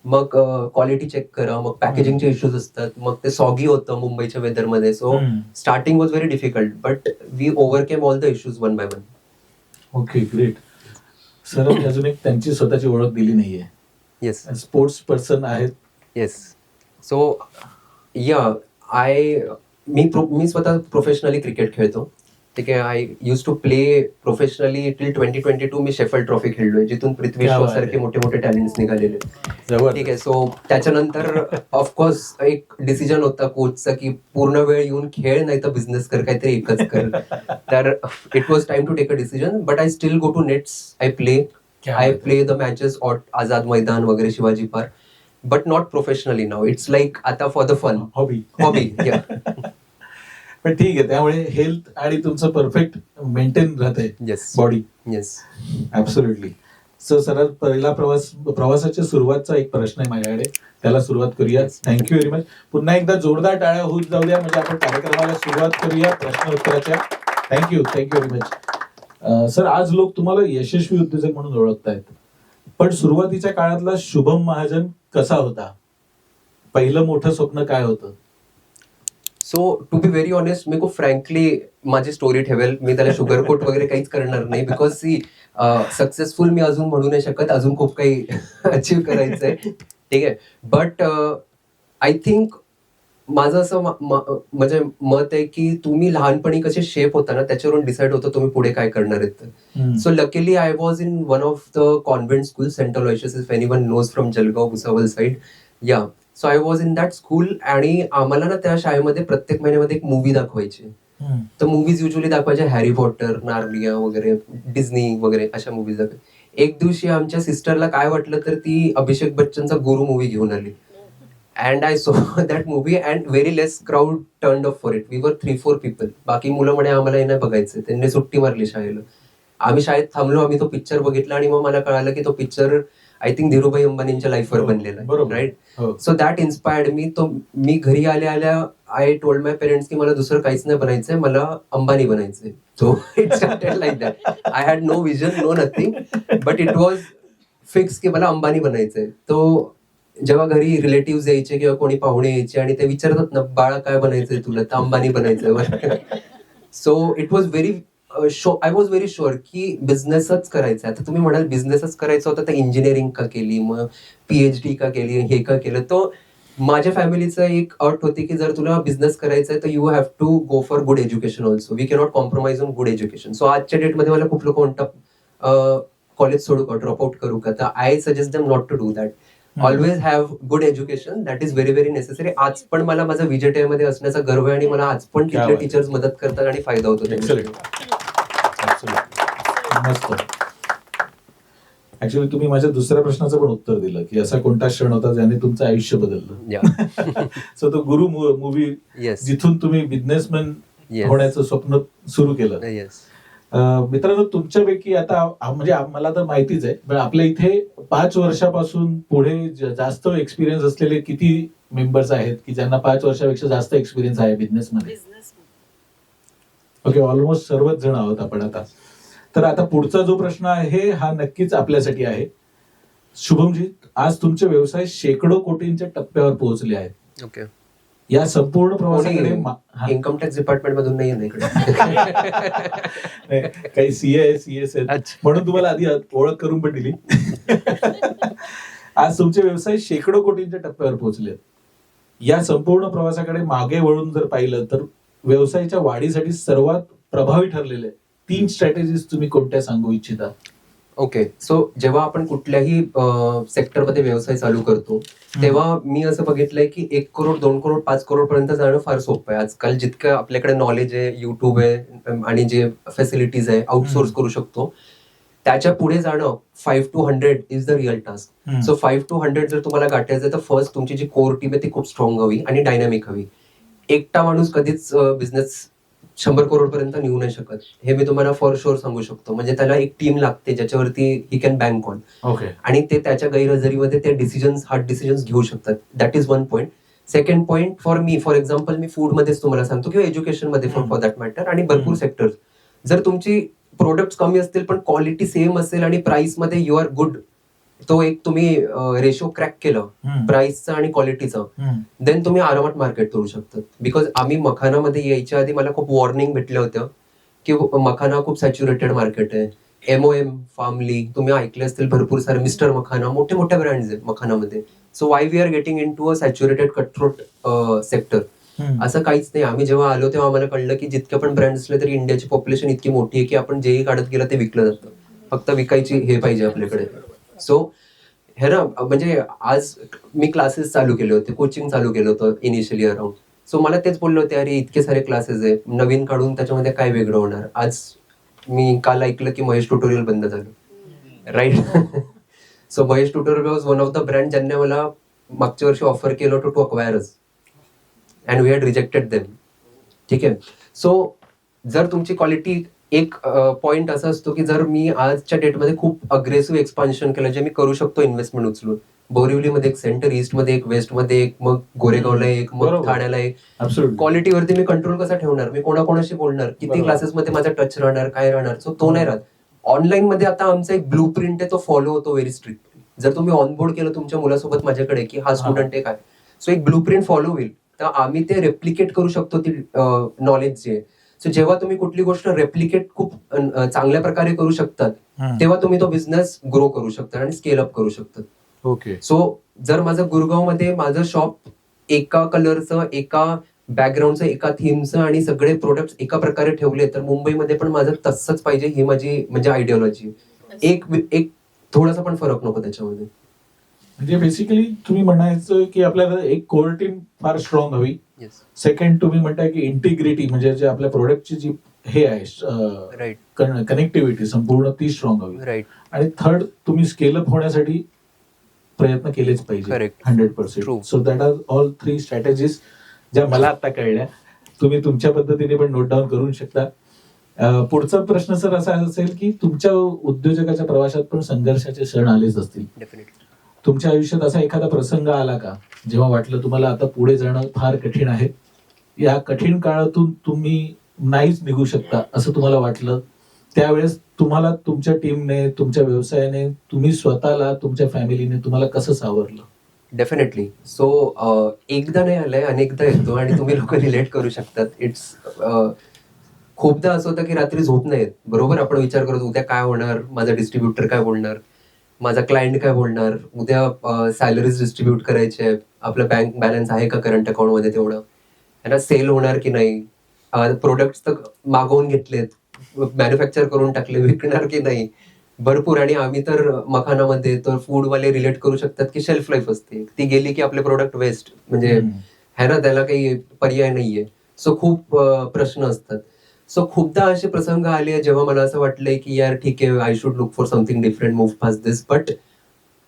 मग क्वालिटी चेक करा, मग पॅकेजिंगचे इश्यूज असतात, मग ते सॉगी होतं मुंबईच्या वेदरमध्ये. So starting was very difficult, but we overcame all the issues one by one. Okay, great. Sir अजून एक त्यांची स्वतःची ओळख दिली नाहीये. येस, स्पोर्ट्स पर्सन आहेत. येस. सो मी स्वतः प्रोफेशनली क्रिकेट खेळतो. ठीक आहे. I use to play professionally till 2022. मी शेफर्ड ट्रॉफी खेळलोय, जिथून पृथ्वी शॉ सारखे मोठे मोठे टॅलेंट्स निघालेले. ठीक आहे. सो त्याच्यानंतर ऑफकोर्स एक डिसिजन होता कोचचा की पूर्ण वेळ येऊन खेळ, नाही तर बिझनेस कर, काहीतरी एकच कर. तर it was time to take a decision. But I still go to nets. I play the matches at Azad Maidan वगैरे, Shivaji park, but not professionally now. It's like आता फॉर द फन, हॉबी. पण ठीक आहे. त्यामुळे हेल्थ आणि तुमचं परफेक्ट मेंटेन राहते body. Yes, absolutely. So सरळ पहिला प्रवासाच्या सुरुवातचा एक प्रश्न आहे माझ्याकडे, त्याला सुरुवात करूया. Thank you very much. पुन्हा एकदा जोरदार टाळ्या होऊन जाऊ द्या, म्हणजे आपण कार्यक्रमाला सुरुवात करूया प्रश्न उत्तराच्या. Thank you very much. सर, आज लोक तुम्हाला यशस्वी उद्योजक म्हणून ओळखतायत, पण सुरुवातीच्या काळातला शुभम महाजन कसा होता? पहिलं मोठं स्वप्न काय होतं? So to be very honest, मी खूप फ्रँकली माझी स्टोरी ठेवेल. मी त्याला शुगर कोट वगैरे काहीच करणार नाही, बिकॉज सक्सेसफुल मी अजून म्हणू नाही शकत. अजून खूप काही अचीव्ह करायचंय. ठीक आहे. बट आय थिंक माझं असं म्हणजे मत आहे की तुम्ही लहानपणी कसे शेप होता ना, त्याच्यावरून डिसाईड होतं तुम्ही पुढे काय करणार आहेत. So luckily I was in one of the convent school, Saint Aloysius, if anyone knows from Jalgaon, Bhusawal side. Yeah so I was in that school. आणि आम्हाला ना त्या शाळेमध्ये प्रत्येक महिन्यामध्ये एक मूवी दाखवायची. तर मूवीज युजली दाखवायच्या हॅरी पॉटर, नार्निया वगैरे, डिझनी वगैरे, अशा मूवीज दाखवायच्या. एक दिवशी आमच्या सिस्टरला काय वाटलं तर ती अभिषेक बच्चनचा गुरु मूवी घेऊन आली. And I saw that movie and very less crowd turned up for it. We were 3-4 people. बाकी मुलं म्हणे आम्हाला हे नाही बघायचं. त्यांनी सुट्टी मारली शाळेला. आम्ही शाळेत थांबलो, आम्ही तो पिक्चर बघितला, आणि मग मला कळालं की तो पिक्चर आय थिंक धीरूभाई अंबानींच्या लाईफवर बनलेला आहे, राईट? सो दॅट इन्स्पायर्ड मी. तो मी घरी आल्या आल्या आय टोल्ड माय पेरेंट्स की मला दुसरं काहीच नाही बनायचंय, मला अंबानी बनायचंय. So it started like that. I had no vision, no nothing, but it was fix की मला अंबानी बनायचंय. तो जेव्हा घरी रिलेटिव्ह यायचे किंवा कोणी पाहुणे यायचे आणि ते विचारतात ना, बाळा काय बनायचंय तुला, तर अंबानी बनायचंय. So it was very I was very sure की बिझनेसच करायचा. आता तुम्ही म्हणाल बिझनेसच करायचं होतं तर इंजिनिअरिंग का केली, मग PhD का केली, हे का केलं? तो माझ्या फॅमिलीचं एक अट होती की जर तुला बिझनेस करायचा आहे तर you have to go for good education also. We cannot compromise on good education. So आजच्या डेटमध्ये मला खूप लोक म्हणतात कॉलेज सोडू का, ड्रॉप आउट करू का, तर I suggest them not to do that. Always have good education, that is very very necessary. आज पण मला माझा VJTI मध्ये असण्याचा गर्व आहे आणि मला आज पण तिथले टीचर्स मदत करतात आणि फायदा होतो. मस्त. ऍक्च्युअली तुम्ही माझ्या दुसऱ्या प्रश्नाचं पण उत्तर दिलं की असा कोणता क्षण होता ज्याने तुमचं आयुष्य बदललं. सो तो गुरु मूवी, जिथून तुम्ही बिझनेसमॅन होण्याचं स्वप्न सुरू केलं. मित्रांनो, तुमच्यापैकी आता म्हणजे मला तर माहितीच आहे, पण आपल्या इथे 5 वर्षापासून पुढे जास्त एक्सपिरियन्स असलेले किती मेंबर्स आहेत की ज्यांना 5 वर्षापेक्षा जास्त एक्सपिरियन्स आहे बिझनेसमध्ये? ओके, ऑलमोस्ट सर्वच जण आहोत आपण आता. तर आता पुढचा जो प्रश्न आहे हा नक्कीच आपल्यासाठी आहे. शुभमजी, आज तुमचे व्यवसाय शेकडो कोटींच्या टप्प्यावर पोहोचले आहेत. ओके. या संपूर्ण प्रवासाकडे इन्कम टॅक्स डिपार्टमेंट मधून नाही आहे इकडे. काही CA CS आहेत म्हणून तुम्हाला आधी ओळख करून पण दिली. आज तुमचे व्यवसाय शेकडो कोटींच्या टप्प्यावर पोहोचले. या संपूर्ण प्रवासाकडे मागे वळून जर पाहिलं तर व्यवसायाच्या वाढीसाठी सर्वात प्रभावी ठरलेले 3 स्ट्रॅटेजीज तुम्ही कोणत्या सांगू इच्छिता? ओके, सो जेव्हा आपण कुठल्याही सेक्टरमध्ये व्यवसाय चालू करतो तेव्हा मी असं बघितलंय की 1 करोड 2 करोड 5 करोड पर्यंत जाणं फार सोपं आहे. आजकाल जितकं आपल्याकडे नॉलेज आहे, युट्यूब आहे आणि जे फॅसिलिटीज आहे, आउटसोर्स करू शकतो. त्याच्या पुढे जाणं 5 to 100 is the real task. So 5 to 100 जर तुम्हाला गाठायचं तर फर्स्ट तुमची जी कोर टीम आहे ती खूप स्ट्रॉंग हवी आणि डायनामिक हवी. एकटा माणूस कधीच बिझनेस 100 करोड पर्यंत नेऊ नाही शकत, हे मी तुम्हाला फॉर शुअर सांगू शकतो. म्हणजे त्याला एक टीम लागते ज्याच्यावरती ही कॅन बँक ऑन. आणि ते त्याच्या गैरहजेरीमध्ये ते हार्ड डिसिजन्स घेऊ शकतात. That is 1 point. Second point for example me food मध्येच तुम्हाला सांगतो किंवा एज्युकेशन मध्ये फॉर दॅट मॅटर आणि भरपूर सेक्टर्स. जर तुमची प्रोडक्ट कमी असतील पण क्वालिटी सेम असेल आणि प्राइस मध्ये यू आर गुड, तो एक तुम्ही रेशो क्रॅक केलं प्राइसचा आणि क्वालिटीचा, देन तुम्ही आरामात मार्केट करू शकतात. बिकॉज आम्ही मखानामध्ये यायच्या आधी मला खूप वॉर्निंग भेटल्या होत्या की मखाना खूप सॅच्युरेटेड मार्केट आहे. MOM, फार्मली तुम्ही ऐकले असतील भरपूर सारे, मिस्टर मखाना, मोठे मोठ्या ब्रँड्स आहेत मखानामध्ये. So why we are getting into a saturated cutthroat sector? असं काहीच नाही. आम्ही जेव्हा आलो तेव्हा आम्हाला कळलं की जितके पण ब्रँड असले तरी इंडियाची पॉप्युलेशन इतकी मोठी आहे की आपण जेही काढत गेलं ते विकलं जातं, फक्त विकायची हे पाहिजे आपल्याकडे. सो हे ना, म्हणजे आज मी क्लासेस चालू केले होते, कोचिंग चालू केलं होतं इनिशियली अराउंड. सो मला तेच बोलले होते, अरे इतके सारे क्लासेस आहे, नवीन काढून त्याच्यामध्ये काय वेगळं होणार. आज मी काल ऐकलं की महेश ट्युटोरियल बंद झालं, राईट? So Mahesh tutorial was one of the brand ज्यांनी मला मागच्या वर्षी ऑफर केलं होतं to acquire us and we had rejected them. ठीक आहे. सो जर तुमची क्वालिटी, एक पॉइंट असा असतो की जर मी आजच्या डेटमध्ये खूप अग्रेसिव्ह एक्सपान्शन केलं, जे मी करू शकतो इन्व्हेस्टमेंट उचलून, बोरिवलीमध्ये एक सेंटर, ईस्ट मध्ये एक, वेस्ट मध्ये एक, मग गोरेगावला एक, मग ठाण्याला एक, क्वालिटीवरती मी कंट्रोल कसा ठेवणार? मी कोणाकोणाशी बोलणार? किती क्लासेसमध्ये माझा टच राहणार, काय राहणार? सो तो नाही राहत. ऑनलाईन मध्ये आता आमचा एक ब्लू प्रिंट आहे, तो फॉलो होतो व्हेरी स्ट्रिक्ट. जर तुम्ही ऑनबोर्ड केलं तुमच्या मुलासोबत माझ्याकडे की हा स्टुडंट आहे काय, सो एक ब्लू प्रिंट फॉलो होईल, तर आम्ही ते रेप्लिकेट करू शकतो ती नॉलेज जे. सो जेव्हा तुम्ही कुठली गोष्ट रेप्लिकेट खूप चांगल्या प्रकारे करू शकतात तेव्हा तुम्ही तो बिझनेस ग्रो करू शकता आणि स्केल अप करू शकतात. ओके. सो जर माझं गुरगाव मध्ये माझं शॉप एका कलरचं, एका बॅकग्राऊंडचं, एका थीमचं आणि सगळे प्रोडक्ट एका प्रकारे ठेवले, तर मुंबईमध्ये पण माझं तसंच पाहिजे, ही माझी म्हणजे आयडिओलॉजी. एक थोडासा पण फरक नको त्याच्यामध्ये. म्हणजे बेसिकली तुम्ही म्हणायचं की आपल्याला एक कोर टीम फार स्ट्रॉंग हवी. सेकंड तुम्ही म्हणताय की इंटिग्रिटी, म्हणजे जे आपल्या प्रोडक्टची जी हे आहे कनेक्टिव्हिटी संपूर्ण ती स्ट्रॉंग हवी. आणि थर्ड तुम्ही स्केलअप होण्यासाठी प्रयत्न केलेच पाहिजे 100%. So that are all 3 strategies ज्या मला आता कळल्या. तुम्ही तुमच्या पद्धतीने पण नोट डाऊन करू शकता. पुढचा प्रश्न सर असा असेल की तुमच्या उद्योजकाच्या प्रवासात पण संघर्षाचे क्षण आलेच असतील. तुमच्या आयुष्यात असा एखादा प्रसंग आला का जेव्हा वाटलं तुम्हाला आता पुढे जाणं फार कठीण आहे, या कठीण काळातून तुम्ही नाहीच निघू शकता असं तुम्हाला वाटलं, त्यावेळेस तुम्हाला तुमच्या टीमने, तुमच्या व्यवसायाने, तुम्ही स्वतःला, तुमच्या फॅमिलीने तुम्हाला कसं सावरलं? डेफिनेटली. सो एकदा नाही आलंय, अनेकदा येतो आणि तुम्ही लोक रिलेट करू शकतात. इट्स खूपदा असं होतं की रात्री झोप नाही येत. बरोबर, आपण विचार करतो उद्या काय होणार, माझा डिस्ट्रीब्युटर काय बोलणार, माझा क्लायंट काय बोलणार, उद्या सॅलरीज डिस्ट्रीब्यूट करायचे, आपलं बँक बॅलन्स आहे का करंट अकाउंट मध्ये तेवढं, त्यांना सेल होणार की नाही, प्रोडक्ट्स तर मागवून घेतलेत, मॅन्युफॅक्चर करून टाकले, विकणार की नाही, भरपूर. आणि आम्ही तर मखानामध्ये तर फूडवाले रिलेट करू शकतात की शेल्फ लाईफ असते, ती गेली की आपले प्रोडक्ट वेस्ट, म्हणजे है ना, त्याला काही पर्याय नाहीये. सो खूप प्रश्न असतात. सो खूपदा असे प्रसंग आले जेव्हा मला असं वाटलंय की यार ठीक आहे, I should look for something different, move fast this. But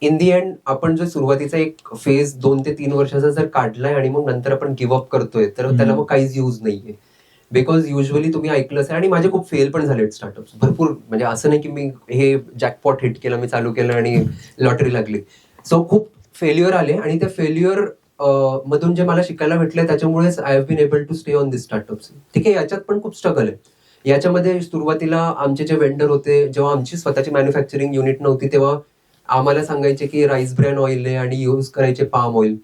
in the end आपण जो सुरुवातीचा एक फेज 2 ते 3 वर्षाचा जर काढलाय आणि मग नंतर आपण गिव्ह अप करतोय, तर त्याला मग काहीच यूज नाहीये. बिकॉज युजली तुम्ही ऐकलं असेल, आणि माझे खूप फेल पण झालेत स्टार्टअप्स भरपूर. म्हणजे असं नाही की मी हे जॅकपॉट हिट केलं, मी चालू केलं आणि लॉटरी लागली. सो खूप फेल्युअर आले, आणि त्या फेल्युअर मधून जे मला शिकायला भेटलंय त्याच्यामुळेच I have been able to stay on this startups. ठीक आहे, याच्यात पण खूप स्ट्रगल आहे. याच्यामध्ये सुरुवातीला आमचे जे वेंडर होते, जेव्हा आमची स्वतःची मॅन्युफॅक्चरिंग युनिट नव्हती, तेव्हा आम्हाला सांगायचे की राईस ब्रॅन ऑइल आहे आणि यूज करायचे पाम ऑइल,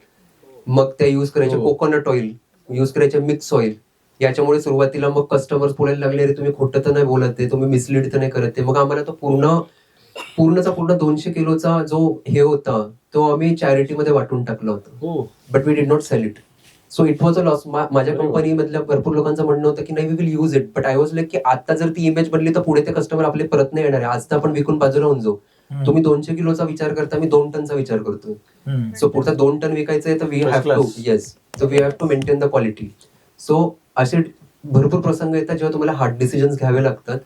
मग ते यूज करायचे कोकोनट ऑइल, यूज करायचे मिक्स ऑइल. याच्यामुळे सुरुवातीला मग कस्टमर्स बोलायला लागले, अरे तुम्ही खोटं तर नाही बोलत आहे, तुम्ही मिसलीड तर नाही करत आहे. मग आम्हाला तो पूर्णचा 200 किलोचा जो हे होता तो आम्ही चॅरिटीमध्ये वाटून टाकला होता. But we did not sell it. So it was a loss. माझ्या कंपनी मधल्या भरपूर लोकांचं म्हणणं होतं की नाही, we will use it. But I was like की आता जर ती इमेज बनली तर पुढे ते कस्टमर आपले परत नाही येणार आहे. आज तर आपण विकून बाजूला होऊन जाऊ. तुम्ही 200 किलोचा विचार करता, मी 2 टनचा विचार करतोय. सो पुढचा 2 टन विकायचा आहे तर we have to so we have to maintain the quality. So असे भरपूर प्रसंग येतात जेव्हा तुम्हाला हार्ड डिसिजन्स घ्यावे लागतात,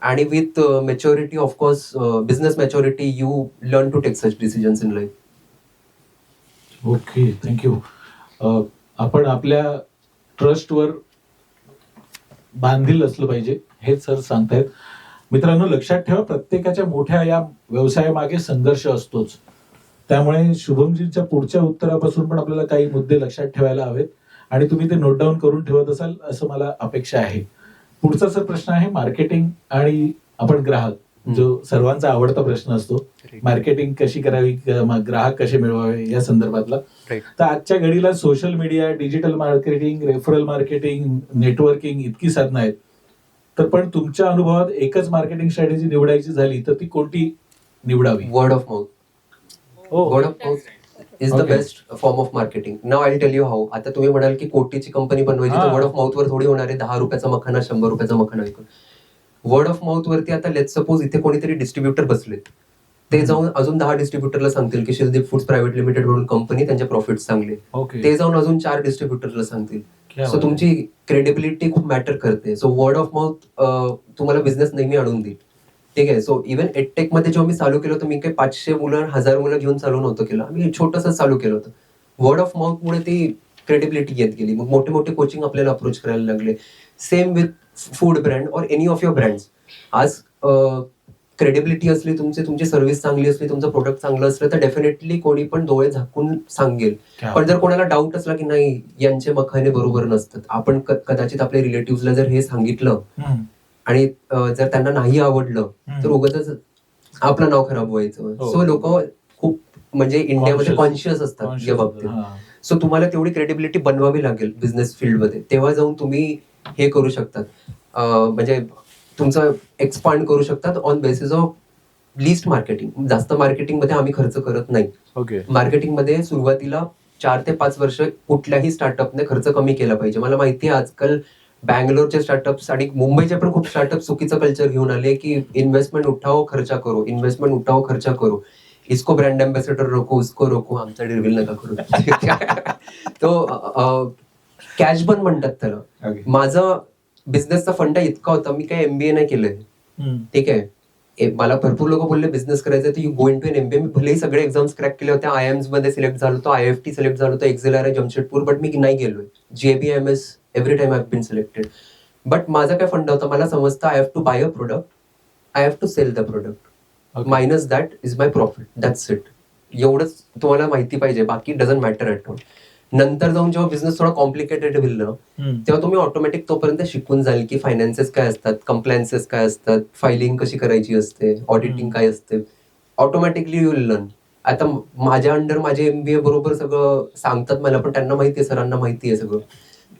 आणि with maturity, of course business maturity, you learn to take such decisions in life. Okay, thank you. आपण आपल्या ट्रस्टवर बांधील असलं पाहिजे, हे सर सांगतायत. मित्रांनो, लक्षात ठेवा, प्रत्येकाच्या मोठ्या या व्यवसायामागे संघर्ष असतोच. त्यामुळे शुभमजींच्या पुढच्या उत्तरापासून पण आपल्याला काही मुद्दे लक्षात ठेवायला हवेत, आणि तुम्ही ते नोट डाऊन करून ठेवत असाल असं मला अपेक्षा आहे. पुढचा सर प्रश्न आहे मार्केटिंग आणि आपण ग्राहक, जो सर्वांचा आवडता प्रश्न असतो. मार्केटिंग कशी करावी, ग्राहक कसे मिळवावे, या संदर्भातला. तर आजच्या घडीला social media, digital marketing, referral marketing, networking इतकी साधनं आहेत. तर पण तुमच्या अनुभवात एकच मार्केटिंग स्ट्रॅटेजी निवडायची झाली तर ती कोणती निवडावी? Word of mouth. Word of mouth is the best form of marketing. Now I tell you how. आता तुम्ही म्हणाल की कोटीची कंपनी बनवायची तर वर्ड ऑफ माउथ वर थोडी होणार आहे. 10 रुपयाचा मखाना 100 रुपयाचा मखाना विकून. वर्ड ऑफ माउथ वरती आता लेट्स सपोज इथे कोणीतरी डिस्ट्रीब्युटर बसलेत, ते जाऊन अजून 10 डिस्ट्रीब्युटरला सांगतील की शिलदीप फूड्स प्रायव्हेट लिमिटेड म्हणून कंपनी, त्यांचे प्रॉफिट चांगले. ते जाऊन अजून 4 डिस्ट्रीब्युटरला सांगतील. सो तुमची क्रेडिबिलिटी खूप मॅटर करते. सो वर्ड ऑफ माउथ तुम्हाला बिझनेस नेहमी आणून देईल. ठीक आहे. सो इव्हन एडटेक मध्ये जेव्हा मी चालू केलं होतं, मी काही 500 मुलं 1000 मुलं घेऊन चालू नव्हतं केलं, आम्ही छोटंसं चालू केलं होतं. वर्ड ऑफ माउथ मुळे ती क्रेडिबिलिटी येत गेली. मग मोठे मोठे कोचिंग आपल्याला अप्रोच करायला लागले. सेम विथ फूड ब्रँड और एनी ऑफ युअर ब्रँड्स. आज क्रेडिबिलिटी असली, तुमची सर्व्हिस चांगली असली, तुमचं प्रोडक्ट चांगलं असलं तर डेफिनेटली कोणी पण डोळे झाकून सांगेल. पण जर कोणाला डाऊट असला की नाही यांचे मखाने बरोबर नसतात, आपण कदाचित आपल्या रिलेटिव्हला जर हे सांगितलं आणि जर त्यांना नाही आवडलं तर उगाचच आपलं नाव खराब व्हायचं. सो लोक खूप म्हणजे इंडियामध्ये कॉन्शियस असतात या बाबतीत. सो तुम्हाला तेवढी क्रेडिबिलिटी बनवावी लागेल बिझनेस फील्डमध्ये, तेव्हा जाऊन तुम्ही हे करू शकतात, म्हणजे तुमचं एक्सपांड करू शकतात on basis of list marketing. जास्त मार्केटिंग मध्ये आम्ही खर्च करत नाही. मार्केटिंग मध्ये सुरुवातीला 4 ते 5 वर्ष कुठल्याही स्टार्टअपने खर्च कमी केला पाहिजे. मला माहिती आहे आजकाल बँगलोरचे स्टार्टअप्स आणि मुंबईचे पण खूप स्टार्टअप चुकीचं कल्चर घेऊन आले की इन्व्हेस्टमेंट उठाओ खर्चा करो, इन्व्हेस्टमेंट उठाओ खर्चा करो, इसको ब्रँड अँबॅसेडर रोको, उसको रोको, आमचा रिव्हील नका करू. तो कॅश बर्न म्हणतात त्याला. माझा बिझनेसचा फंडा इतका होता, मी काही MBA नाही केलंय. ठीक आहे. मला भरपूर लोक बोलले बिझनेस करायचं तर you go into an MBA. मी भलेही सगळे एक्झाम्स क्रॅक केले होते, IIMs मध्ये सिलेक्ट झालो होतो, IFT सिलेक्ट झालो होतो, एक्झेलआर जमशेदपूर, बट मी नाही गेलोय. JBMS every time I have been selected. But माझा काय फंड होता, मला समजतं I have to buy a product, I have to sell the product, minus that is my profit, that's it. एवढंच तुम्हाला माहिती पाहिजे, बाकी डझंट मॅटर ॲट ऑल. नंतर जाऊन जेव्हा बिझनेस थोडा कॉम्प्लिकेटेड होईल ना, तेव्हा तुम्ही ऑटोमॅटिक तोपर्यंत शिकून जाल की फायनान्सेस काय असतात, कम्प्लायन्सेस काय असतात, फायलिंग कशी करायची असते, ऑडिटिंग काय असते, ऑटोमॅटिकली यू विल लर्न. आता माझ्या अंडर माझे MBA बरोबर सगळं सांगतात मला, पण त्यांना माहिती आहे, सरांना माहिती आहे सगळं,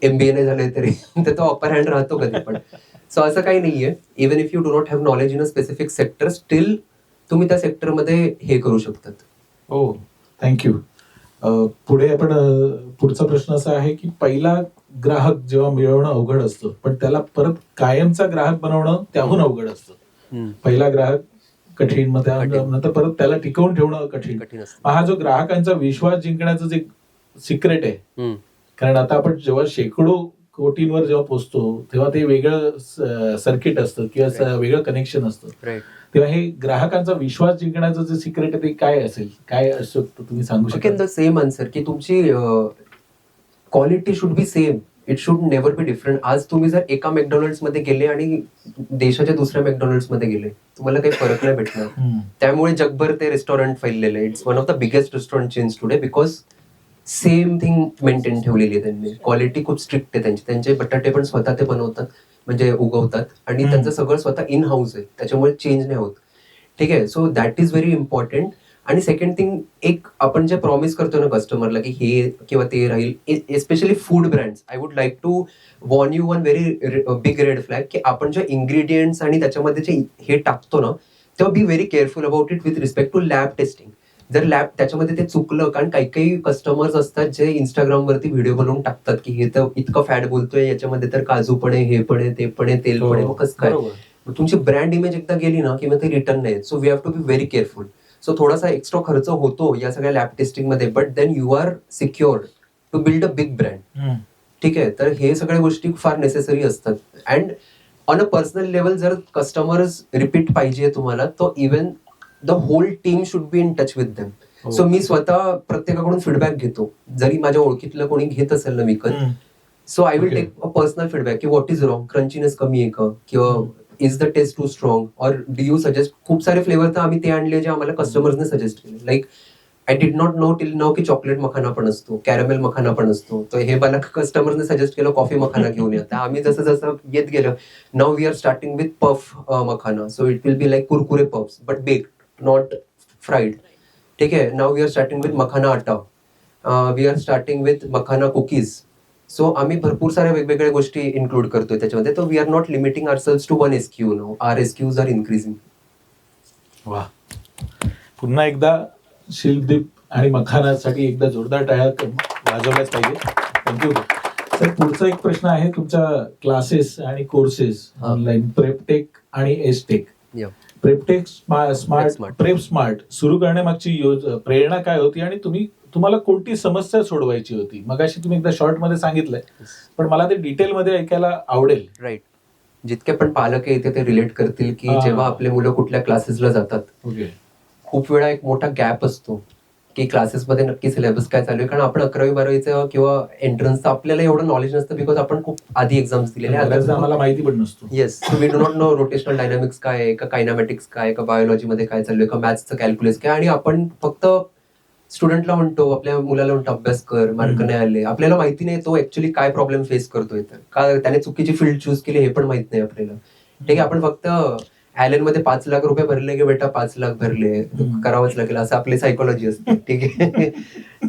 MBA नाही झालंय तरी तर तो अपर हँड राहतो कधी पण. सो असं काही नाहीये, even if you do not have knowledge in a specific sector, steel तुम्ही त्या सेक्टरमध्ये हे करू शकतात. हो, थँक्यू. पुढे आपण पुढचा प्रश्न असा आहे की पहिला ग्राहक जेव्हा मिळवणं अवघड असतं, पण त्याला परत कायमचा ग्राहक बनवणं त्याहून अवघड असतं. पहिला ग्राहक कठीण, मग त्यानंतर परत त्याला टिकवून ठेवणं कठीण. हा जो ग्राहकांचा विश्वास जिंकण्याचं जे सिक्रेट आहे, कारण आता आपण जेव्हा शेकडो कोटींवर जेव्हा पोहोचतो तेव्हा ते वेगळं सर्किट असतं किंवा वेगळं कनेक्शन असतं. तेव्हा हे ग्राहकांचा विश्वास जिंकण्याचं जे सिक्रेट आहे ते काय असेल, काय असं तुम्ही सांगू शकता? सेम आन्सर की तुमची quality should be same, it should never be different. आज तुम्ही जर एका मॅकडॉनल्ड्स मध्ये गेले आणि देशाच्या दुसऱ्या मॅकडॉनल्ड्स मध्ये गेले, तुम्हाला काही फरक नाही भेटणार. त्यामुळे जगभर ते रेस्टॉरंट फैललेले. It's one of the biggest restaurant chains today, because same thing maintain ठेवलेली आहे त्यांनी. क्वालिटी खूप स्ट्रिक्ट आहे त्यांची. त्यांचे बटाटे पण स्वतः ते बनवतात, म्हणजे उगवतात, आणि त्यांचं सगळं स्वतः इन हाऊस आहे, त्याच्यामुळे चेंज नाही होत. ठीक आहे, so that is very important. आणि सेकंड थिंग, एक आपण जे प्रॉमिस करतो ना कस्टमरला की हे किंवा ते राहील, especially food brands, I would like to warn you one very big red flag, की आपण जे इंग्रेडियंट्स आणि त्याच्यामध्ये जे हे टाकतो ना, तेव्हा be very careful about it with respect to lab testing. जर लॅब त्याच्यामध्ये ते चुकलं, कारण काही काही कस्टमर्स असतात जे इंस्टाग्रामवरती व्हिडिओ बनवून टाकतात की हे तर इतकं फॅट बोलतोय, याच्यामध्ये तर काजू पण आहे, हे पण आहे, ते पण आहे, तेल पण आहे, मग कसं काय? तुमची ब्रँड इमेज एकदा गेली ना की मग ते रिटर्न नाही. So we have to be very careful. So थोडासा एक्स्ट्रा खर्च होतो या सगळ्या लॅब टेस्टिंग मध्ये, but then you are secured to build a big brand. ठीक आहे, तर हे सगळ्या गोष्टी फार नेसेसरी असतात. And on a personal level जर कस्टमर्स रिपीट पाहिजे तुम्हाला, तर even the whole team should be in touch with them. So मी स्वतः प्रत्येकाकडून फीडबॅक घेतो, जरी माझ्या ओळखीतलं कोणी घेत असेल ना विकत. So I will take a personal feedback की व्हॉट इज रॉंग, क्रंचीनेस कमी आहे का, किंवा is the taste too strong, और डू यू सजेस्ट. खूप सारे फ्लेवर तर आम्ही ते आणले जे आम्हाला कस्टमर्सने सजेस्ट केले. Like I did not know till now की चॉकलेट मखाना पण असतो, कॅरमेल मखाना पण असतो. तर हे मला कस्टमरने सजेस्ट केलं कॉफी मखाना घेऊन या. तर आम्ही जसं जसं येत गेलं, now we are starting with puff makhana. So it will be like Kurkure puffs but baked, not fried. ठीक आहे, now we are starting with makhana atta, we are starting with makhana cookies. So आम्ही भरपूर साऱ्या वेगवेगळ्या गोष्टी इन्क्लूड करतोय त्याच्यामध्ये. तर we are not limiting ourselves to one SKU now, our SKUs are increasing. वा, पुन्हा एकदा शिल्पदीप आणि मखानासाठी एकदा जोरदार टाळ्या वाजवल्याच पाहिजे. Thank you sir. पुढचा एक प्रश्न आहे, तुमच्या क्लासेस आणि कोर्सेस ऑनलाईन प्रेपटेक आणि एसटेक. प्रेपटेक प्रेप स्मार्ट सुरू करण्यामागची प्रेरणा काय होती, आणि तुम्हाला कोणती समस्या सोडवायची होती? मगाशी तुम्ही एकदा शॉर्ट मध्ये सांगितलंय, पण मला ते डिटेल मध्ये ऐकायला आवडेल. राईट, जितके पण पालक आहे ते रिलेट करतील की जेव्हा आपले मुलं कुठल्या क्लासेसला जातात, खूप वेळा एक मोठा गॅप असतो की क्लासेसमध्ये नक्की सिलेबस काय चालू आहे. कारण आपण 11वी 12वीचं किंवा एंट्रन्सचं आपल्याला एवढं नॉलेज नसतं, बिकॉज आपण खूप आधी एक्झाम्स दिलेले आहेत, आम्हाला माहिती पण नसतो. Yes, we do not know rotational dynamics काय आहे, का कायनामॅटिक्स काय, का बायोलॉजीमध्ये काय चालू आहे, का मॅथ्सचं कॅल्क्युलस काय. आणि आपण फक्त स्टुडंटला म्हणतो, आपल्या मुलाला म्हणतो अभ्यास कर, मार्क नाही आले. आपल्याला माहिती नाही तो ऍक्च्युली काय प्रॉब्लेम फेस करतोय, तर का त्याने चुकीची फील्ड चूज केली हे पण माहित नाही आपल्याला. ठीक आहे, आपण फक्त ॲलन मध्ये 5 लाख रुपये भरले की बेटा 5 लाख भरले, करावंच लागेल, असं आपली सायकोलॉजी असते. ठीक आहे,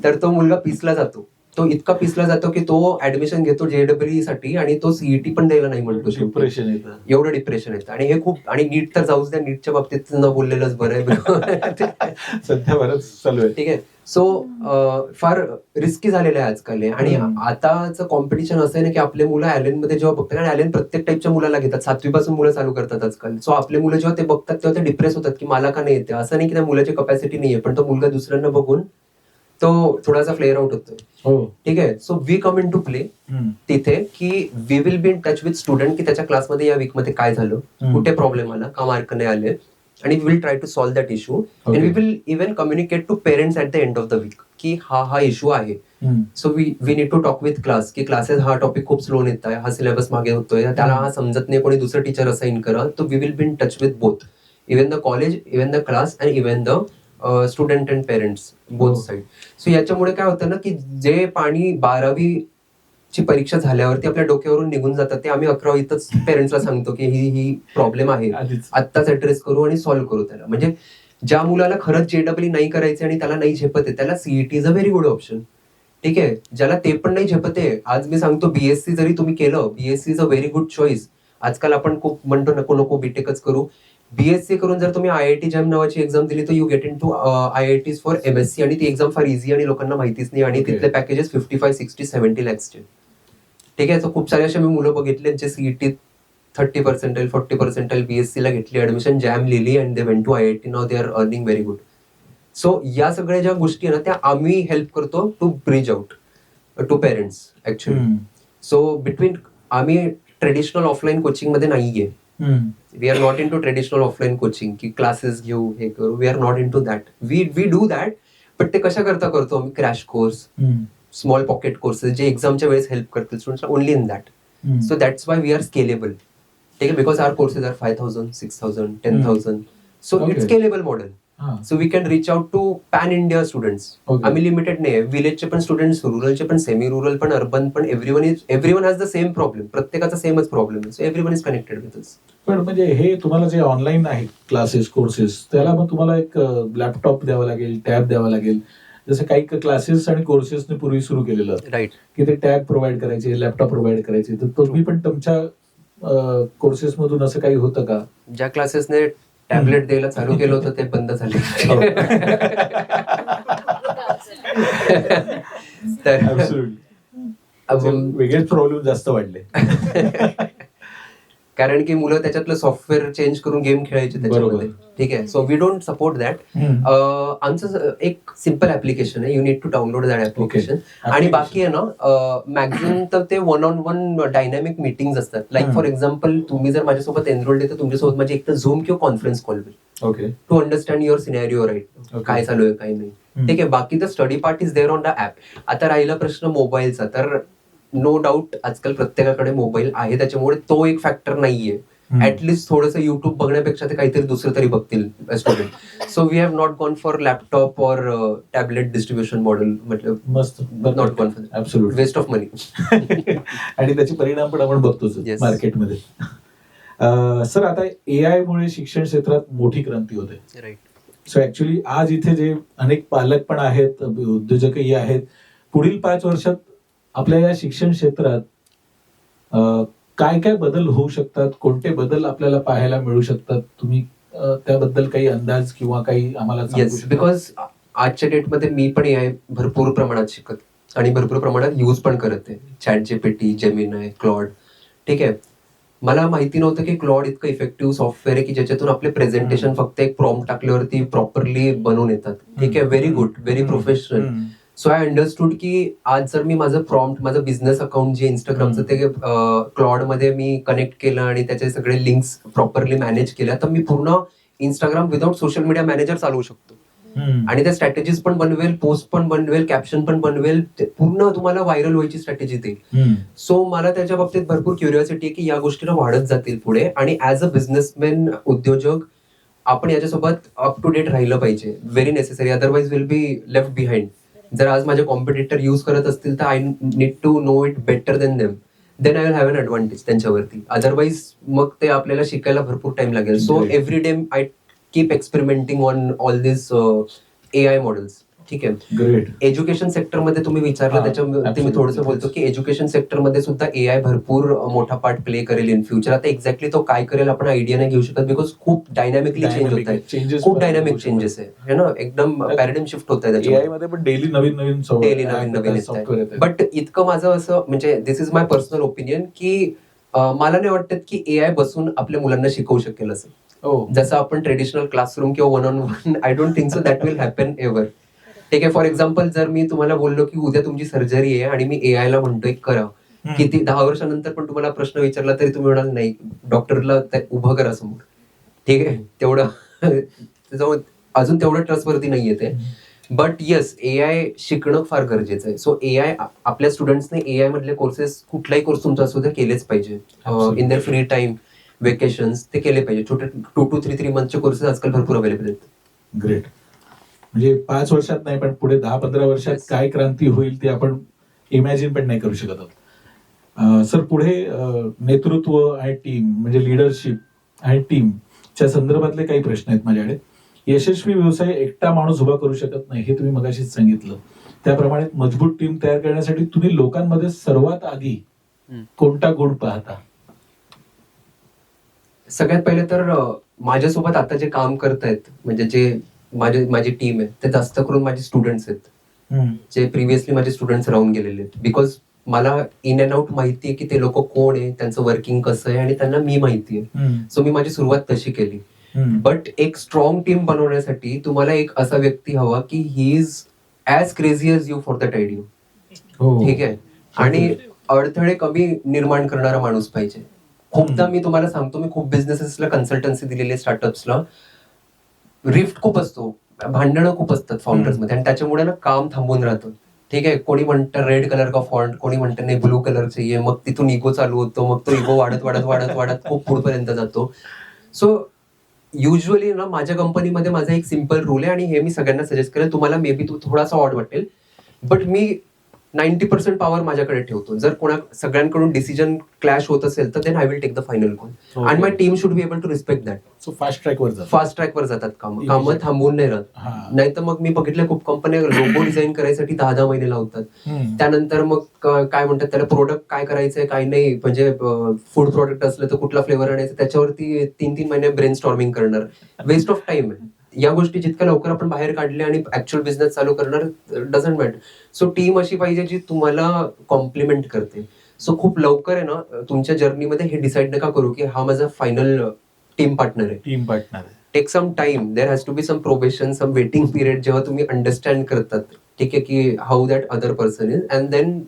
तर तो मुलगा पिसला जातो. तो इतका पिसला जातो की तो ऍडमिशन घेतो JEE साठी, आणि तो CET पण द्यायला नाही म्हणतो. डिप्रेशन येतं, एवढं डिप्रेशन येतं. आणि हे खूप, आणि नीट तर जाऊच द्या, नीटच्या बाबतीत न बोललेलंच बरं आहे सध्या बरंच चालू आहे. ठीक आहे, सो फार रिस्की झालेलं आहे आजकाल. आणि आताचं कॉम्पिटिशन असं आहे ना की आपले मुलं ॲलन मध्ये जेव्हा बघतात, आणि ॲलन प्रत्येक टाईपच्या मुलाला घेतात, 7वी पासून मुलं चालू करतात आजकाल. सो आपले मुलं जेव्हा ते बघतात तेव्हा ते डिप्रेस होतात की मला का नाही येते. असं नाही की त्या मुलाची कपॅसिटी नाहीये, पण तो मुलगा दुसऱ्यांना बघून तो थोडासा फ्लेअर आउट होतोय. ठीक आहे, so we come into play तिथे की we will be in touch with student की त्याच्या क्लासमध्ये या वीकमध्ये काय झालं, कुठे प्रॉब्लेम आला, का मार्क नाही आले, आणि we will try to solve that issue. And we will even communicate to parents at the end of the week की हा इश्यू आहे. So we need to talk with class की क्लासेस हा टॉपिक खूप slow नेत आहे, हा syllabus मागे होतोय, त्याला हा समजत नाही, कोणी दुसरं टीचर असाइन करा. तो we will be in touch with both, even the college, even the class and even the student and parents, both side. So याच्यामुळे काय होतं ना की जे पाणी 12वी ची परीक्षा झाल्यावरती आपल्या डोक्यावरून निघून जातात ते आम्ही 11वीतच पेरेंट्सला सांगतो की ही प्रॉब्लेम आहे, आत्ताच ऍड्रेस करू आणि सॉल्व्ह करू त्याला. म्हणजे ज्या मुलाला खरंच JEE नाही करायचं आणि त्याला नाही झेपत आहे, त्याला CET is a very good option. ठीक आहे, ज्याला ते पण नाही झेपत आहे, आज मी सांगतो BSc जरी तुम्ही केलं, BSc is a very good choice. आजकाल आपण खूप म्हणतो नको नको BTechच करू. BSc करून जर तुम्ही IIT JAM नावाची एक्झाम दिली तर you get in to IITs for MSc, आणि ती एक्झाम फार इझी आणि लोकांना माहितीच नाही, आणि तिथले पॅकेजेस 55, 60, 70 लॅक्सचे. ठीक आहे, तर खूप सारे असे मी मुलं बघितले जे CET 30%, 40% BSc ला घेतली ऍडमिशन, जॅम लिहिली and they went to IIT. Now they are earning very good. So या सगळ्या ज्या गोष्टी आहे ना त्या आम्ही हेल्प करतो to bridge out to parents actually. So between आम्ही ट्रेडिशनल ऑफलाईन कोचिंग मध्ये नाहीये. We are not into traditional offline coaching की क्लासेस घेऊ हे करू. We are not into that. We do that, but ते कशा करता करतो आम्ही crash course, small pocket courses जे एक्झामच्या वेळेस हेल्प करतील स्टुडंट्सला, only in that. So that's why we are scalable. ठीक आहे, because our courses are 5,000, 6,000, 10,000. So it's scalable model. So we can reach out to pan India students. आम्ही limited नाही, विलेजचे पण स्टुडंट्स, रुरलचे पण, सेमी रुरल पण, अर्बन पण, everyone has the same problem. प्रत्येकाचा सेमच प्रॉब्लेम आहे. So everyone is connected with us. पण म्हणजे हे तुम्हाला जे ऑनलाईन आहे क्लासेस कोर्सेस, त्याला मग तुम्हाला एक लॅपटॉप द्यावा लागेल, टॅब द्यावा लागेल. जसं काही क्लासेस आणि कोर्सेसने पूर्वी सुरू केलेलं, राईट, की ते टॅब प्रोव्हाइड करायचे, लॅपटॉप प्रोव्हाइड करायचे. तर तुम्ही पण तुमच्या कोर्सेस मधून असं काही होतं का? ज्या क्लासेसने टॅबलेट द्यायला चालू केलं होतं ते बंद झाले. वेगळेच प्रॉब्लेम जास्त वाढले. कारण की मुलं त्याच्यातलं सॉफ्टवेअर चेंज करून गेम खेळायचे त्याच्यामध्ये. ठीक आहे, so we don't support that. आमचं एक सिम्पल ऍप्लिकेशन आहे, you need to download that application. आणि बाकी आहे ना मॅक्झिमम तर ते 1-on-1 डायनॅमिक मीटिंग्स असतात. लाईक फॉर एक्झाम्पल तुम्ही जर माझ्यासोबत एनरोल्ड आहे तर तुमच्यासोबत माझी एक तर झूम किंवा कॉन्फरन्स कॉल होईल. Okay, to understand your scenario right, काय चालू आहे काय नाही. ठीक आहे, बाकी the study part is there on the app. आता राहिला प्रश्न मोबाईलचा, तर नो डाऊट आजकाल प्रत्येकाकडे मोबाईल आहे, त्याच्यामुळे तो एक फॅक्टर नाहीये. ऍटलिस्ट थोडंसं युट्यूब बघण्यापेक्षा ते काहीतरी दुसरं तरी बघतील student. So we have not gone for laptop और टॅबलेट डिस्ट्रीब्युशन मॉडेल. मतलब मस्त, not gone for absolute waste of money. आणि त्याचे परिणाम पण आपण बघतोच मार्केटमध्ये. सर, आता AI मुळे शिक्षण क्षेत्रात मोठी क्रांती होते. राईट. सो ऍक्च्युली आज इथे जे अनेक पालक पण आहेत, उद्योजकही आहेत, पुढील 5 वर्षात आपल्या या शिक्षण क्षेत्रात काय काय बदल होऊ शकतात, कोणते बदल आपल्याला पाहायला मिळू शकतात? तुम्ही त्याबद्दल काही अंदाज किंवा काही आम्हाला सांगू शकता? बिकॉज आजच्या डेटमध्ये मी पण AI भरपूर प्रमाणात शिकत आणि भरपूर प्रमाणात यूज पण करत आहे. ChatGPT, Gemini, Claude. ठीक आहे, मला माहिती नव्हतं की क्लॉड इतकं इफेक्टिव्ह सॉफ्टवेअर आहे की ज्याच्यातून आपले प्रेझेंटेशन फक्त एक प्रॉम्प्ट टाकल्यावरती प्रॉपरली बनवून येतात. ठीक आहे, very good, very professional. So I understood की आज जर मी माझं प्रॉम्प्ट, माझं बिझनेस अकाउंट जे इंस्टाग्रामचं ते क्लॉड मध्ये मी कनेक्ट केलं आणि त्याचे सगळे लिंक्स प्रॉपरली मॅनेज केल्या, तर मी पूर्ण Instagram without social media manager चालवू शकतो. आणि त्या स्ट्रॅटेजीज पण बनवेल, पोस्ट पण बनवेल, कॅप्शन पण बनवेल, पूर्ण तुम्हाला व्हायरल व्हायची स्ट्रॅटेजी देईल. सो मला त्याच्या बाबतीत भरपूर क्युरिओसिटी आहे की या गोष्टीला वाढत जातील पुढे. आणि ऍज अ बिझनेसमॅन, उद्योजक, आपण याच्यासोबत अप टू डेट राहिलं पाहिजे. Very necessary, otherwise will be left behind. जर आज माझे कॉम्पिटिटर यूज करत असतील तर I need to know it better than them, then I will have an advantage त्यांच्यावरती. अदरवाईज मग ते आपल्याला शिकायला भरपूर टाइम लागेल. So every day I keep experimenting on all this AI models. ठीक आहे, एज्युकेशन सेक्टरमध्ये तुम्ही विचारलं त्याच्यामध्ये मी थोडंसं बोलतो की एज्युकेशन सेक्टरमध्ये सुद्धा AI भरपूर मोठा पार्ट प्ले करेल इन फ्युचर. आता एक्झॅक्टली तो काय करेल आपण आयडिया नाही घेऊ शकत, बिकॉज खूप डायनॅमिकली चेंज होत आहे, खूप डायनॅमिक चेंजेस आहे ना, एकदम पॅराडाइम शिफ्ट होत आहे त्याच्यामध्ये. पण डेली नवीन नवीन येत आहे. बट इतकं माझं असं म्हणजे दिस इज माय पर्सनल ओपिनियन की मला नाही वाटत की AI बसून आपल्या मुलांना शिकवू शकेल असं. जसं आपण ट्रेडिशनल क्लासरूम किंवा 1-on-1, I don't think so that will happen ever. ठीक आहे, फॉर एक्झाम्पल जर मी तुम्हाला बोललो की उद्या तुमची सर्जरी आहे आणि मी AI ला म्हणतोय करा, किती 10 वर्षानंतर पण तुम्हाला प्रश्न विचारला तरी तुम्ही म्हणाल नाही, डॉक्टरला उभं करा समोर. ठीक आहे, तेवढं अजून तेवढं ट्रस्टवरती नाहीये ते. बट येस, AI शिकणं फार गरजेचं आहे. सो AI आपल्या स्टुडंट्सने AI मधले कोर्सेस, कुठलाही कोर्स तुमचा असू दे, केलेच पाहिजे. In their free time, vacations ते केले पाहिजे. छोटे 2 to 3 मंथचे कोर्सेस आजकाल भरपूर अवेलेबल आहेत. ग्रेट. म्हणजे 5 वर्षात नाही, पण पुढे 10-15 वर्षात काय क्रांती होईल ते आपण इमॅजिन पण नाही करू शकत आहोत. सर, पुढे नेतृत्व आणि टीम, म्हणजे लिडरशिप आणि टीमच्या संदर्भातले काही प्रश्न आहेत माझ्याकडे. यशस्वी व्यवसाय एकटा माणूस उभा करू शकत नाही, हे तुम्ही मगाशीच सांगितलं. त्याप्रमाणे मजबूत टीम तयार करण्यासाठी तुम्ही लोकांमध्ये सर्वात आधी कोणता गुण पाहता? सगळ्यात पहिले तर माझ्यासोबत आता जे काम करतायत, म्हणजे जे माझी टीम आहे, ते जास्त करून माझे स्टुडंट्स आहेत, जे प्रिव्हियसली माझे स्टुडंट्स राहून गेलेले आहेत. बिकॉज मला इन अँड आउट माहिती आहे की ते लोक कोण आहे, त्यांचं वर्किंग कसं आहे, आणि त्यांना मी माहिती आहे. सो मी माझी सुरुवात तशी केली. बट एक स्ट्रॉंग टीम बनवण्यासाठी तुम्हाला एक असा व्यक्ती हवा की he is as crazy as you for that idea. ठीक आहे. आणि अडथळे कमी निर्माण करणारा माणूस पाहिजे. खूपदा मी तुम्हाला सांगतो, मी खूप बिझनेसेसला कन्सल्टन्सी दिलेली आहे, स्टार्टअप्सला. रिफ्ट खूप असतो, भांडणं खूप असतात फाउंडर्स मध्ये, आणि त्याच्यामुळे ना काम थांबून राहतं. ठीक आहे. कोणी म्हणतं रेड कलर का फॉन्ट, कोणी म्हणतं नाही ब्लू कलर चाहिए, मग तिथून इगो चालू होतो, मग तो इगो वाढत वाढत वाढत वाढत खूप पुढपर्यंत जातो. सो युजली ना माझ्या कंपनीमध्ये माझा एक सिम्पल रूल आहे, आणि हे मी सगळ्यांना सजेस्ट करेल. तुम्हाला मे बी थोडासा ऑड वाटेल, बट मी 90% पॉवर माझ्याकडे ठेवतो. जर कोणा सगळ्यांकडून डिसिजन क्लॅश होत असेल तर then I will take the final call, and my team should be able to respect that. So fast ट्रॅकवर जातात कामं थांबवून नाही राहत. नाही तर मग मी बघितलं खूप कंपन्या लोगो डिझाईन करायसाठी 10 महिने लावतात. त्यानंतर मग काय म्हणतात त्याला, प्रोडक्ट काय करायचंय काय नाही, म्हणजे फूड प्रोडक्ट असलं तर कुठला फ्लेवर आणायचं, त्याच्यावरती 3 महिने ब्रेन स्टॉर्मिंग करणार. वेस्ट ऑफ टाइम आहे. या गोष्टी जितक्या लवकर आपण बाहेर काढल्या आणि ऍक्च्युअल बिझनेस चालू करणार, डझंट मॅटर. सो टीम अशी पाहिजे जी तुम्हाला कॉम्प्लिमेंट करते. सो खूप लवकर आहे ना तुमच्या जर्नीमध्ये हे डिसाईड नका करू की हा माझा फायनल टीम पार्टनर आहे. Take some time, there has to be some probation, some waiting period, जेव्हा तुम्ही अंडरस्टँड करतात, ठीक आहे, की how that other person is, and then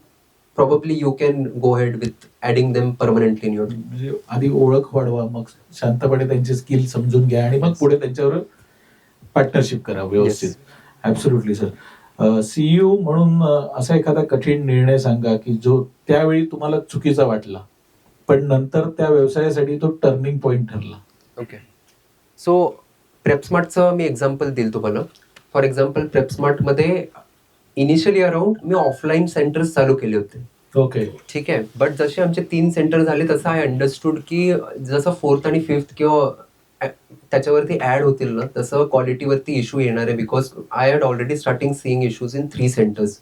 probably you can go ahead with adding them permanently in your team. म्हणजे आधी ओळख वाढवा, मग शांतपणे त्यांचे स्किल समजून घ्या, आणि मग पुढे त्यांच्यावर पार्टनरशिप करा व्यवस्थित. Absolutely sir. सीईओ म्हणून असा एखादा कठीण निर्णय सांगा की जो त्यावेळी तुम्हाला चुकीचा वाटला, पण नंतर त्या व्यवसायासाठी तो टर्निंग पॉइंट ठरला. ओके. सो प्रेपस्मार्टचं मी एक्झाम्पल देईल तुम्हाला. फॉर एक्झाम्पल, प्रेपस्मार्ट मध्ये initially around me offline centres चालू केले होते. ओके. ठीक आहे. बट जसे आमचे 3 सेंटर झाले तसं आय अंडरस्टूड की जसं 4th आणि 5th किंवा त्याच्यावरती ऍड होतील ना, तसं क्वालिटीवरती इश्यू येणार आहे. Because I had already starting seeing issues in 3 centres.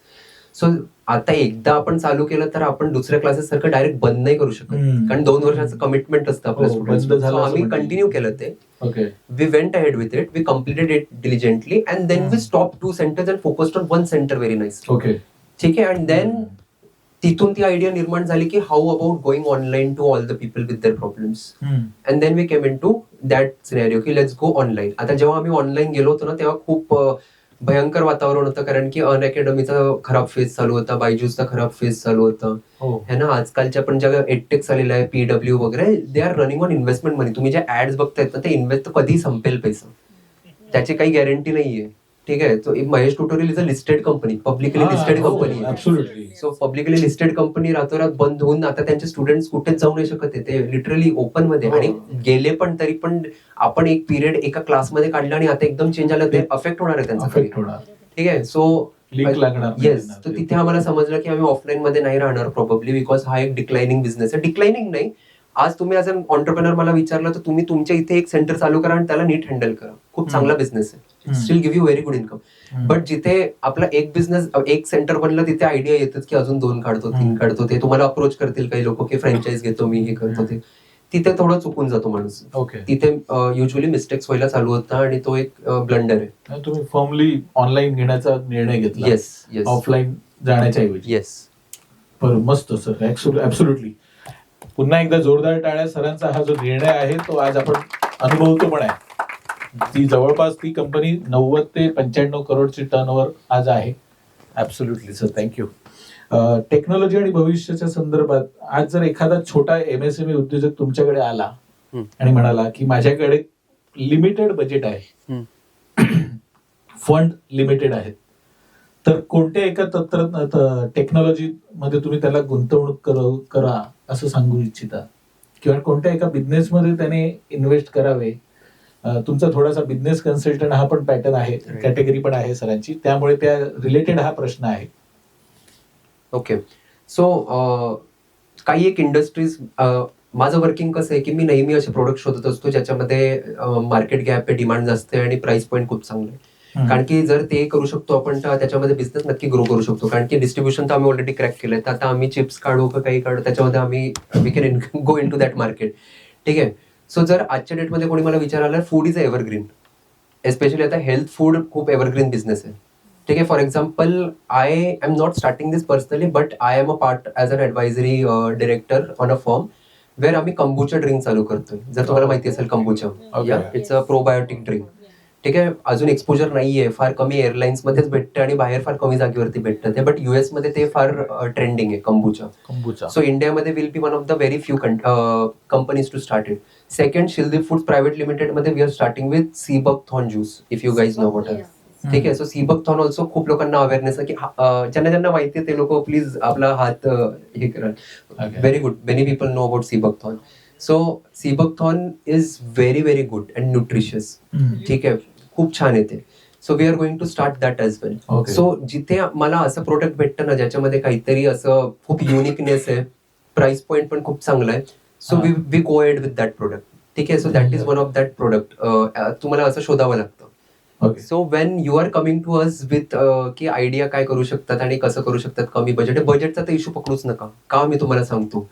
So आता एकदा आपण चालू केलं तर आपण दुसऱ्या क्लासेस सारखं डायरेक्ट बंद नाही करू शकत, कारण 2 वर्षाचं कमिटमेंट असतं आपल्या स्टुडंट्स. आम्ही कंटिन्यू केलं ते. We went ahead with it, we completed it diligently, and then we stopped 2 centers and focused on 1 center very nicely. Okay. ठीक आहे. and then तिथून ती आयडिया निर्माण झाली की how about going online to all the people with their problems, and then we came into that scenario की let's go online. आता जेव्हा आम्ही ऑनलाईन गेलो होतो ना, तेव्हा खूप भयंकर वातावरण होतं, कारण की अनअकॅडमीचा खराब फेज चालू होता, बायजूसचा खराब फेज चालू होता, है ना. आजकालच्या पण ज्या एडटेक्स आलेल्या आहे, PW वगैरे, they are running on investment money. तुम्ही जे ऍड्स बघतायत ना, ते इन्व्हेस्ट कधी संपेल पैसा, त्याची काही गॅरंटी नाहीये. ठीक आहे. तो Mahesh tutorial is a listed company, publicly listed company आहे. सो पब्लिकली लिस्टेड कंपनी रातोरात बंद होऊन आता त्यांचे स्टुडंट्स कुठेच जाऊ नाही शकत आहे, ते लिटरली ओपन मध्ये. आणि गेले पण तरी पण आपण एक पिरियड एका क्लासमध्ये काढला आणि आता एकदम चेंज आलं, ते अफेक्ट होणार आहे त्यांचा. ठीक आहे. सो येस, तर तिथे आम्हाला समजलं की आम्ही ऑफलाईन मध्ये नाही राहणार प्रोबेबली, बिकॉज हा एक डिक्लाइनिंग बिझनेस आहे. डिक्लाइनिंग नाही, आज तुम्ही ॲज अन ऑन्टरप्रेनर मला विचारलं तर तुम्ही तुमच्या इथे एक सेंटर चालू करा आणि त्याला नीट हँडल करा. खूप चांगला बिझनेस आहे, steel give you very good income. But जिथे आपला एक बिझनेस, एक सेंटर बनलं, तिथे आयडिया येतात की अजून 2 काढतो, 3 काढतो, ते तुम्हाला अप्रोच करतील काही लोक की फ्रँचाईज घेतो मी, हे करतो ते. तिथे थोडं चुकून जातो माणूस. तिथे युजली मिस्टेक्स व्हायला चालू होता, आणि तो एक ब्लंडर आहे. तुम्ही फॉर्मली ऑनलाईन घेण्याचा निर्णय घेतला, येस, ऑफलाईन जाण्याच्या ऐवजी. येस. बरं, मस्त सर, ऍब्सोल्युटली. पुन्हा एकदा जोरदार टाळ्या. सरांचा हा जो निर्णय आहे तो आज आपण अनुभवतो पण आहे. ती जवळपास ती कंपनी 90 ते 95 करोडची टर्नओव्हर आज आहे. Absolutely sir, thank you. टेक्नॉलॉजी आणि भविष्याच्या संदर्भात आज जर एखादा छोटा MSME उद्योजक तुमच्याकडे आला आणि म्हणाला की माझ्याकडे लिमिटेड बजेट आहे, फंड लिमिटेड आहेत, तर कोणत्या एका टेक्नॉलॉजी मध्ये तुम्ही त्याला गुंतवणूक करा असं सांगू इच्छिता, किंवा कोणत्या एका बिझनेस मध्ये त्याने इन्व्हेस्ट करावे? तुमचा थोडासा बिझनेस कन्सल्टंट हा पण पॅटर्न आहे, कॅटेगरी पण आहे सरांची, त्यामुळे त्या रिलेटेड हा प्रश्न आहे. ओके, सो काही एक इंडस्ट्रीज, माझं वर्किंग कसं आहे की मी नेहमी असे प्रोडक्ट शोधत असतो ज्याच्यामध्ये मार्केट गॅप आहे, डिमांड जास्त आहे आणि प्राइस पॉईंट खूप चांगलं आहे. कारण की जर ते करू शकतो आपण तर त्याच्यामध्ये बिझनेस नक्की ग्रो करू शकतो. कारण की डिस्ट्रीब्युशन तर आम्ही ऑलरेडी क्रॅक केलंय, तर आता आम्ही चिप्स काढू का काही काढू त्याच्यामध्ये आम्ही we can go into that market. ठीक आहे. सो जर आजच्या डेटमध्ये कोणी मला विचारायला, food is a evergreen, especially आता हेल्थ फूड खूप एव्हरग्रीन बिझनेस आहे. ठीक आहे. For example, I am not starting this personally, but I am a part as an advisory director on a firm where आम्ही कंबुचा ड्रिंक चालू करतोय. जर तुम्हाला माहिती असेल kombucha, it's a probiotic drink. ठीक आहे. अजून एक्सपोजर नाहीये, फार कमी एअरलाईन्स मध्येच भेटतं आणि बाहेर फार कमी जागेवरती भेटतं ते, बट US मध्ये ते फार ट्रेंडिंग आहे कंबुचा. सो इंडियामध्ये will be one of the very few companies to start it. Second, Shildi foods private limited मध्ये we are starting with sea buckthorn juice, if you guys know what are. ठीक आहे. So sea buckthorn also खूप लोकांना awareness आहे की ज्यांना ज्यांना माहिती आहे ते लोक प्लीज आपला हात हे करा. Very good, many people know about sea buckthorn. So sea buckthorn is very very good and nutritious. ठीक आहे. खूप छान येते. So we are going to start that as well. So जिथे मला असं प्रोडक्ट भेटतं ना ज्याच्यामध्ये काहीतरी असं खूप युनिकनेस आहे, प्राइस पॉईंट पण खूप चांगला आहे, so we go ahead with that product. ठीक आहे. So that is one of that product. तुम्हाला असं शोधावं लागतं. So when you are coming to us with key idea काय करू शकतात आणि कसं करू शकतात, कमी बजेट, बजेटचा तर इश्यू पकडूच नका. का मी तुम्हाला सांगतो,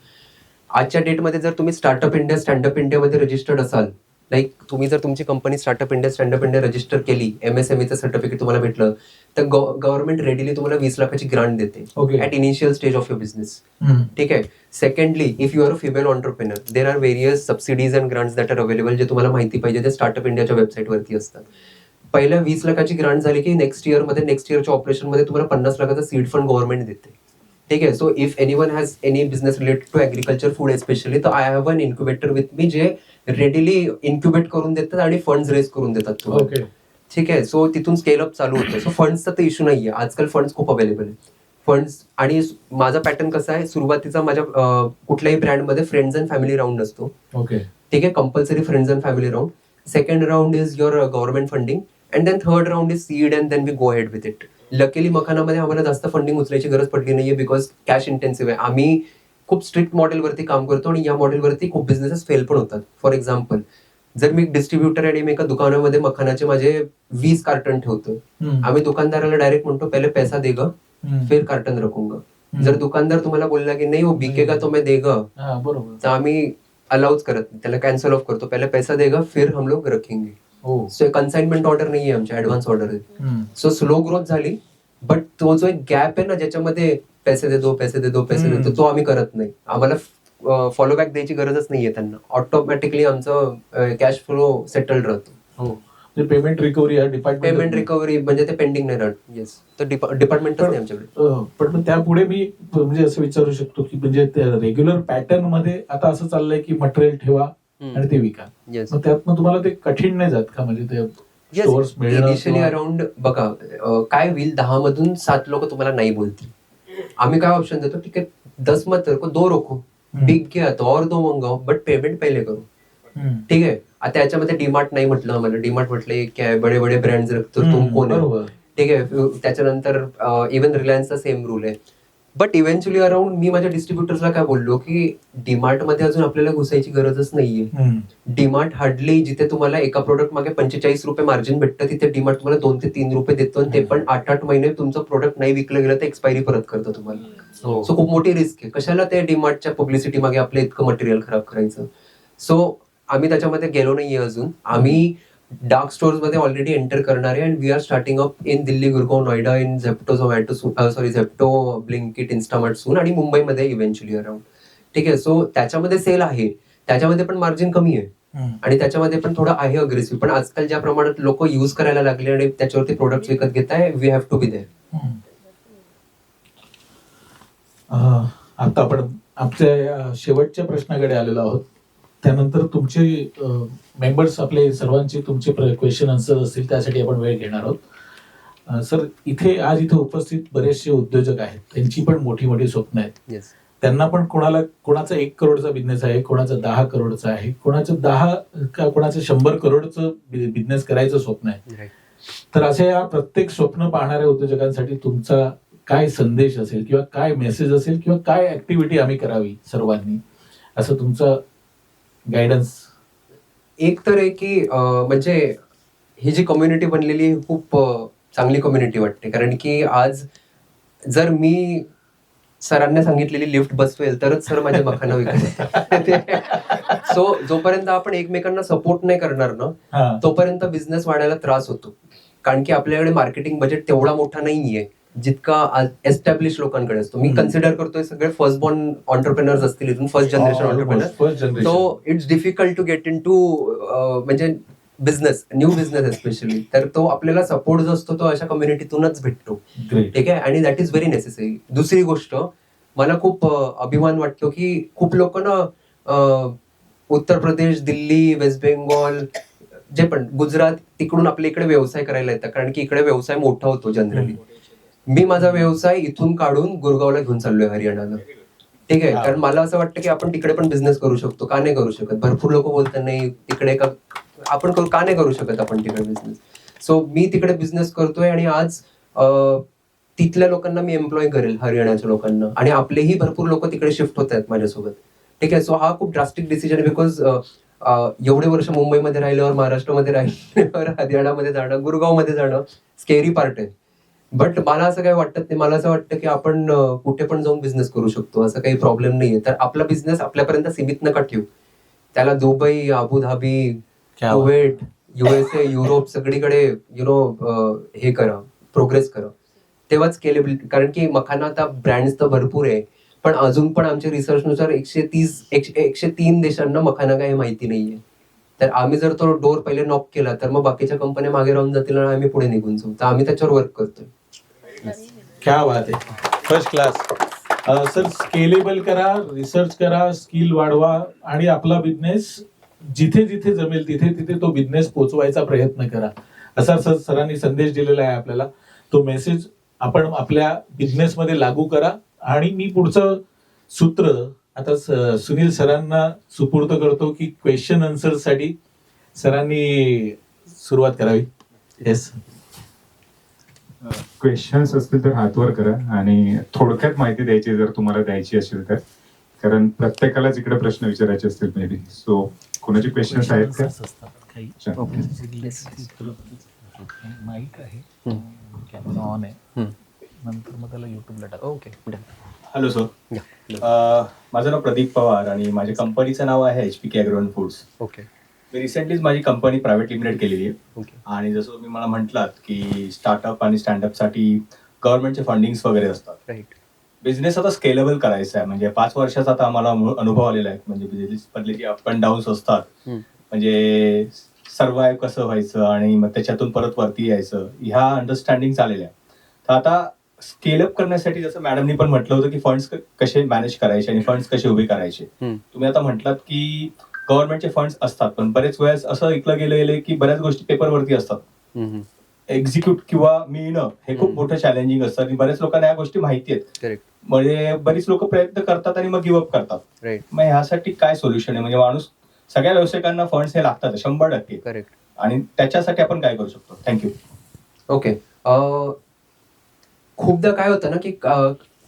आजच्या डेटमध्ये जर तुम्ही स्टार्टअप इंडिया, स्टँडअप इंडियामध्ये रजिस्टर्ड असाल, लाईक तुम्ही जर तुमची company startup India, standup India register केली, MSMEचं सर्टिफिकेट तुम्हाला भेटलं, तर गव्हर्नमेंट रेडीली तुम्हाला 20 लाखाची ग्रांट देते at initial stage of your business. ठीक आहे. Secondly, if you are a female entrepreneur, there are various subsidies and grants that are available, जे तुम्हाला माहिती पाहिजे ते स्टार्टअप इंडियाच्या वेबसाईटवरती असतात. पहिल्या 20 लाखाची ग्रांट झाली की नेक्स्ट इयरच्या ऑपरेशनमध्ये तुम्हाला 50 लाखाचा सीड फंड गव्हर्नमेंट देते. ठीक आहे. So if anyone has any business related to agriculture food especially, तर I have an incubator with me जे रेडीली इन्क्युबेट करून देतात आणि फंड्स रेज करून देतात तुम्हाला. ठीक आहे. सो तिथून स्केलअप चालू होतं. सो फंड्सचा तर इश्यू नाहीये, आजकाल फंड्स खूप अवेलेबल आहे. फंड्स आणि माझा पॅटर्न कसा आहे, सुरुवातीचा माझ्या कुठल्याही ब्रँडमध्ये फ्रेंड्स अँड फॅमिली राऊंड असतो. ठीक आहे. Compulsory friends and family round. Second round is your government funding and then third round is seed and then we go head with it. Luckily मखानामध्ये आम्हाला जास्त फंडिंग उचलायची गरज पडली नाहीये, बिकॉज कॅश इंटेन्सिव्ह आहे. आम्ही खूप स्ट्रिक्ट मॉडेलवरती काम करतो आणि या मॉडेलवरती खूप बिझनेसेस फेल पण होतात. फॉर एक्झाम्पल, जर मी डिस्ट्रीब्युटर आणि मी एका दुकानामध्ये मखानाचे माझे 20 कार्टन ठेवतो, आम्ही दुकानदाराला डायरेक्ट म्हणतो पहिले पैसा दे ग, फिर कार्टन रखूंगा. जर दुकानदार तुम्हाला बोलला की नाही वो बिकेगा तो मैं देगा, तर आम्ही अलाउच करत नाही, त्याला कॅन्सल ऑफ करतो. पहिले पैसा देगा फिर हम लोग रखेंगे. सो कन्साइनमेंट ऑर्डर नाहीये आमच्या, ऍडव्हान्स ऑर्डर आहे. सो स्लो ग्रोथ झाली, बट तो जो एक गॅप आहे ना ज्याच्यामध्ये पैसे दे दो तो आम्ही करत नाही. आम्हाला फॉलोबॅक द्यायची गरजच नाहीये त्यांना, ऑटोमॅटिकली आमचं कॅश फ्लो सेटल्ड राहतो. पेमेंट रिकव्हरी म्हणजे ते पेंडिंग नाही राहत. येस, तर डिपार्टमेंटच नाही आमच्याकडे. पण त्यापुढे मी म्हणजे असं विचारू शकतो की म्हणजे रेग्युलर पॅटर्न मध्ये आता असं चाललंय की मटेरियल ठेवा आणि ते विका, मग त्यातनं तुम्हाला ते कठीण नाही जात का? म्हणजे ते इनिशियली अराउंड बघा काय होईल, 10 मधून 7 लोक तुम्हाला नाही बोलतील. आम्ही काय ऑप्शन देतो, ठीक आहे 10 मत तेरे को 2 रखो, बिग गया तो और 2 मंगाओ, बट पेमेंट पहिले करो. ठीक आहे. आता याच्यामध्ये डीमार्ट नाही म्हटलं आम्हाला, डीमार्ट म्हटले काय बडे बडे ब्रँड्स रखतो तुम कोण आहे. ठीक आहे. त्याच्यानंतर इव्हन रिलायन्सचा सेम रूल आहे. बट इव्हेंच्युअली अराउंड मी माझ्या डिस्ट्रीब्युटर्सला काय बोललो की डीमार्ट मध्ये अजून आपल्याला घुसायची गरजच नाहीये. डीमार्ट हार्डली जिथे तुम्हाला एका प्रोडक्ट मागे 45 रुपये मार्जिन भेटतं, तिथे डीमार्ट तुम्हाला 2 ते 3 रुपये देतो, आणि ते पण 8-8 महिने तुमचं प्रोडक्ट नाही विकलं गेलं तर एक्सपायरी परत करतं तुम्हाला. सो खूप मोठी रिस्क आहे. कशाला ते डीमार्टच्या पब्लिसिटी मागे आपलं इतकं मटेरियल खराब करायचं. सो आम्ही त्याच्यामध्ये गेलो नाहीये अजून. आम्ही डार्क स्टोर्स मध्ये ऑलरेडी एंटर करणार आहे, and we are starting up in Delhi, Gurgaon, Noida, in Zepto, Blinkit, Instamart soon, आणि मुंबईमध्ये इव्हेंच्युअली अराउंड. ठीक आहे. सो त्याच्यामध्ये सेल आहे, त्याच्यामध्ये पण मार्जिन कमी आहे आणि त्याच्यामध्ये पण थोडं आहे अग्रेसिव्ह. पण आजकाल ज्या प्रमाणात लोक युज करायला लागले आणि त्याच्यावरती प्रोडक्ट विकत घेत आहे, we have to be there. आता आपण आमच्या शेवटच्या प्रश्नाकडे आलेलो आहोत. त्यानंतर तुमचे मेंबर्स आपले सर्वांचे तुमचे क्वेश्चन आन्सर असतील, त्यासाठी आपण वेळ घेणार आहोत. सर आज इथे उपस्थित बरेचसे उद्योजक आहेत, त्यांची पण मोठी मोठी स्वप्न आहेत. त्यांना पण कोणाचा 1 करोडचा बिझनेस आहे, कोणाचा 10 करोडचा आहे, कोणाचं 100 करोडचं बिझनेस करायचं स्वप्न आहे. तर अशा या प्रत्येक स्वप्न पाहणाऱ्या उद्योजकांसाठी तुमचा काय संदेश असेल किंवा काय मेसेज असेल किंवा काय ऍक्टिव्हिटी आम्ही करावी सर्वांनी, असं तुमचं गायडन्स? एक तर आहे की म्हणजे ही जी कम्युनिटी बनलेली खूप चांगली कम्युनिटी वाटते, कारण की आज जर मी सरांना सांगितलेली लिफ्ट बसवेल तरच सर माझ्या मखाना विकत. सो जोपर्यंत आपण एकमेकांना सपोर्ट नाही करणार ना, तोपर्यंत बिझनेस वाढायला त्रास होतो. कारण की आपल्याकडे मार्केटिंग बजेट तेवढा मोठा नाहीये जितका एस्टॅब्लिश लोकांकडे असतो. मी कन्सिडर करतोय सगळे फर्स्ट बॉर्न ऑन्टरप्रेनर्स असतील, इथून first generation entrepreneur. So it's difficult to get in to म्हणजे न्यू बिझनेस एस्पेशली. तर तो आपल्याला सपोर्ट जो असतो तो अशा कम्युनिटीतूनच भेटतो. ठीक आहे, आणि दॅट इज व्हेरी नेसेसरी. दुसरी गोष्ट, मला खूप अभिमान वाटतो की खूप लोक ना उत्तर प्रदेश, दिल्ली, वेस्ट बेंगॉल, जे पण गुजरात, तिकडून आपल्या इकडे व्यवसाय करायला येतात, कारण की इकडे व्यवसाय मोठा होतो जनरली. मी माझा व्यवसाय इथून काढून गुरगावला घेऊन चाललोय, हरियाणाला. ठीक आहे, कारण मला असं वाटतं की आपण तिकडे पण बिझनेस करू शकतो. का नाही करू शकत? भरपूर लोक बोलतात नाही तिकडे आपण का नाही करू शकत आपण तिकडे बिझनेस. सो मी तिकडे बिझनेस करतोय आणि आज तिथल्या लोकांना मी एम्प्लॉय करेल, हरियाणाच्या लोकांना, आणि आपलेही भरपूर लोक तिकडे शिफ्ट होत आहेत माझ्यासोबत. ठीक आहे, सो हा खूप ड्रास्टिक डिसिजन आहे, बिकॉज एवढे वर्ष मुंबईमध्ये राहिल्यावर, महाराष्ट्रामध्ये राहिल्यावर हरियाणामध्ये जाणं, गुरगावमध्ये जाणं स्केरी पार्ट आहे. बट मला असं काही वाटत नाही. मला असं वाटतं की आपण कुठे पण जाऊन बिझनेस करू शकतो, असं काही प्रॉब्लेम नाहीये. तर आपला बिझनेस आपल्यापर्यंत सीमित नका ठेवू. त्याला Dubai, Abu Dhabi, Kuwait, USA, Europe सगळीकडे हे करा, प्रोग्रेस करा, तेव्हाच स्केलेबिलिटी. कारण की मखाना आता ब्रँड्स तर भरपूर आहे, पण अजून पण आमच्या रिसर्चनुसार 103 देशांना मखाना काय माहिती नाहीये. तर आम्ही जर तो डोर पहिले नॉक केला तर मग बाकीच्या कंपन्या मागे राहून जातील आणि आम्ही पुढे निघून जाऊ. तर आम्ही त्याच्यावर वर्क करतोय. क्या बात आहे, फर्स्ट क्लास. सर स्केलेबल करा, रिसर्च करा, स्किल वाढवा आणि आपला बिझनेस जिथे जिथे जमेल तिथे तिथे तो बिझनेस पोहोचवायचा प्रयत्न करा, असा सरांनी संदेश दिलेला आहे आपल्याला. तो मेसेज आपण आपल्या बिझनेस मध्ये लागू करा. आणि मी पुढचं सूत्र आता सुनील सरांना सुपूर्द करतो की क्वेश्चन आन्सर साठी सरांनी सुरुवात करावी. येस, क्वेश्चन्स असतील तर हात वर करा आणि थोडक्यात माहिती द्यायची जर तुम्हाला द्यायची असेल तर, कारण प्रत्येकालाच इकडे प्रश्न विचारायचे असतील मे बी. सो कोणाचे क्वेश्चन्स आहेत का? माईक आहे, कॅमेरा ऑन आहे, नंतर मग त्याला युट्यूबला टाका. ओके. हॅलो सर, माझं नाव प्रदीप पवार आणि माझ्या कंपनीचं नाव आहे HPK agro and foods. Okay. मी रिसेंटलीच माझी कंपनी प्रायव्हेट लिमिटेड केलेली आहे. आणि जसं तुम्ही मला म्हटलात की स्टार्टअप आणि स्टँडअपसाठी गव्हर्नमेंटचे फंडिंग्स वगैरे असतात. राईट. बिझनेस आता स्केलेबल करायचा आहे, म्हणजे 5 वर्षाचा आता आम्हाला अनुभव आलेला आहे. म्हणजे बिझनेस मधले जे अप अँड डाऊन्स असतात, म्हणजे सर्वाइव्ह कसं व्हायचं आणि मग त्याच्यातून परत वरती यायचं, ह्या अंडरस्टँडिंग आलेल्या. तर आता स्केलअप करण्यासाठी जसं मॅडमनी पण म्हटलं होतं की फंड्स कसे मॅनेज करायचे आणि फंड्स कसे उभे करायचे. तुम्ही आता म्हटलात की गव्हर्नमेंटचे फंड्स असतात, पण बरेच वेळेस असं ऐकलं गेलेलं की बऱ्याच गोष्टी पेपरवरती असतात. एक्झिक्यूट किंवा मिळणं हे खूप मोठं चॅलेंजिंग असतं आणि बऱ्याच लोकांना या गोष्टी माहिती आहेत. म्हणजे बरीच लोक प्रयत्न करतात आणि मग गिव्हअप करतात. मग ह्यासाठी काय सोल्युशन आहे? म्हणजे माणूस, सगळ्या व्यावसायिकांना फंड्स हे लागतात 100%. करेक्ट. आणि त्याच्यासाठी आपण काय करू शकतो? थँक्यू. ओके. खूपदा काय होतं ना की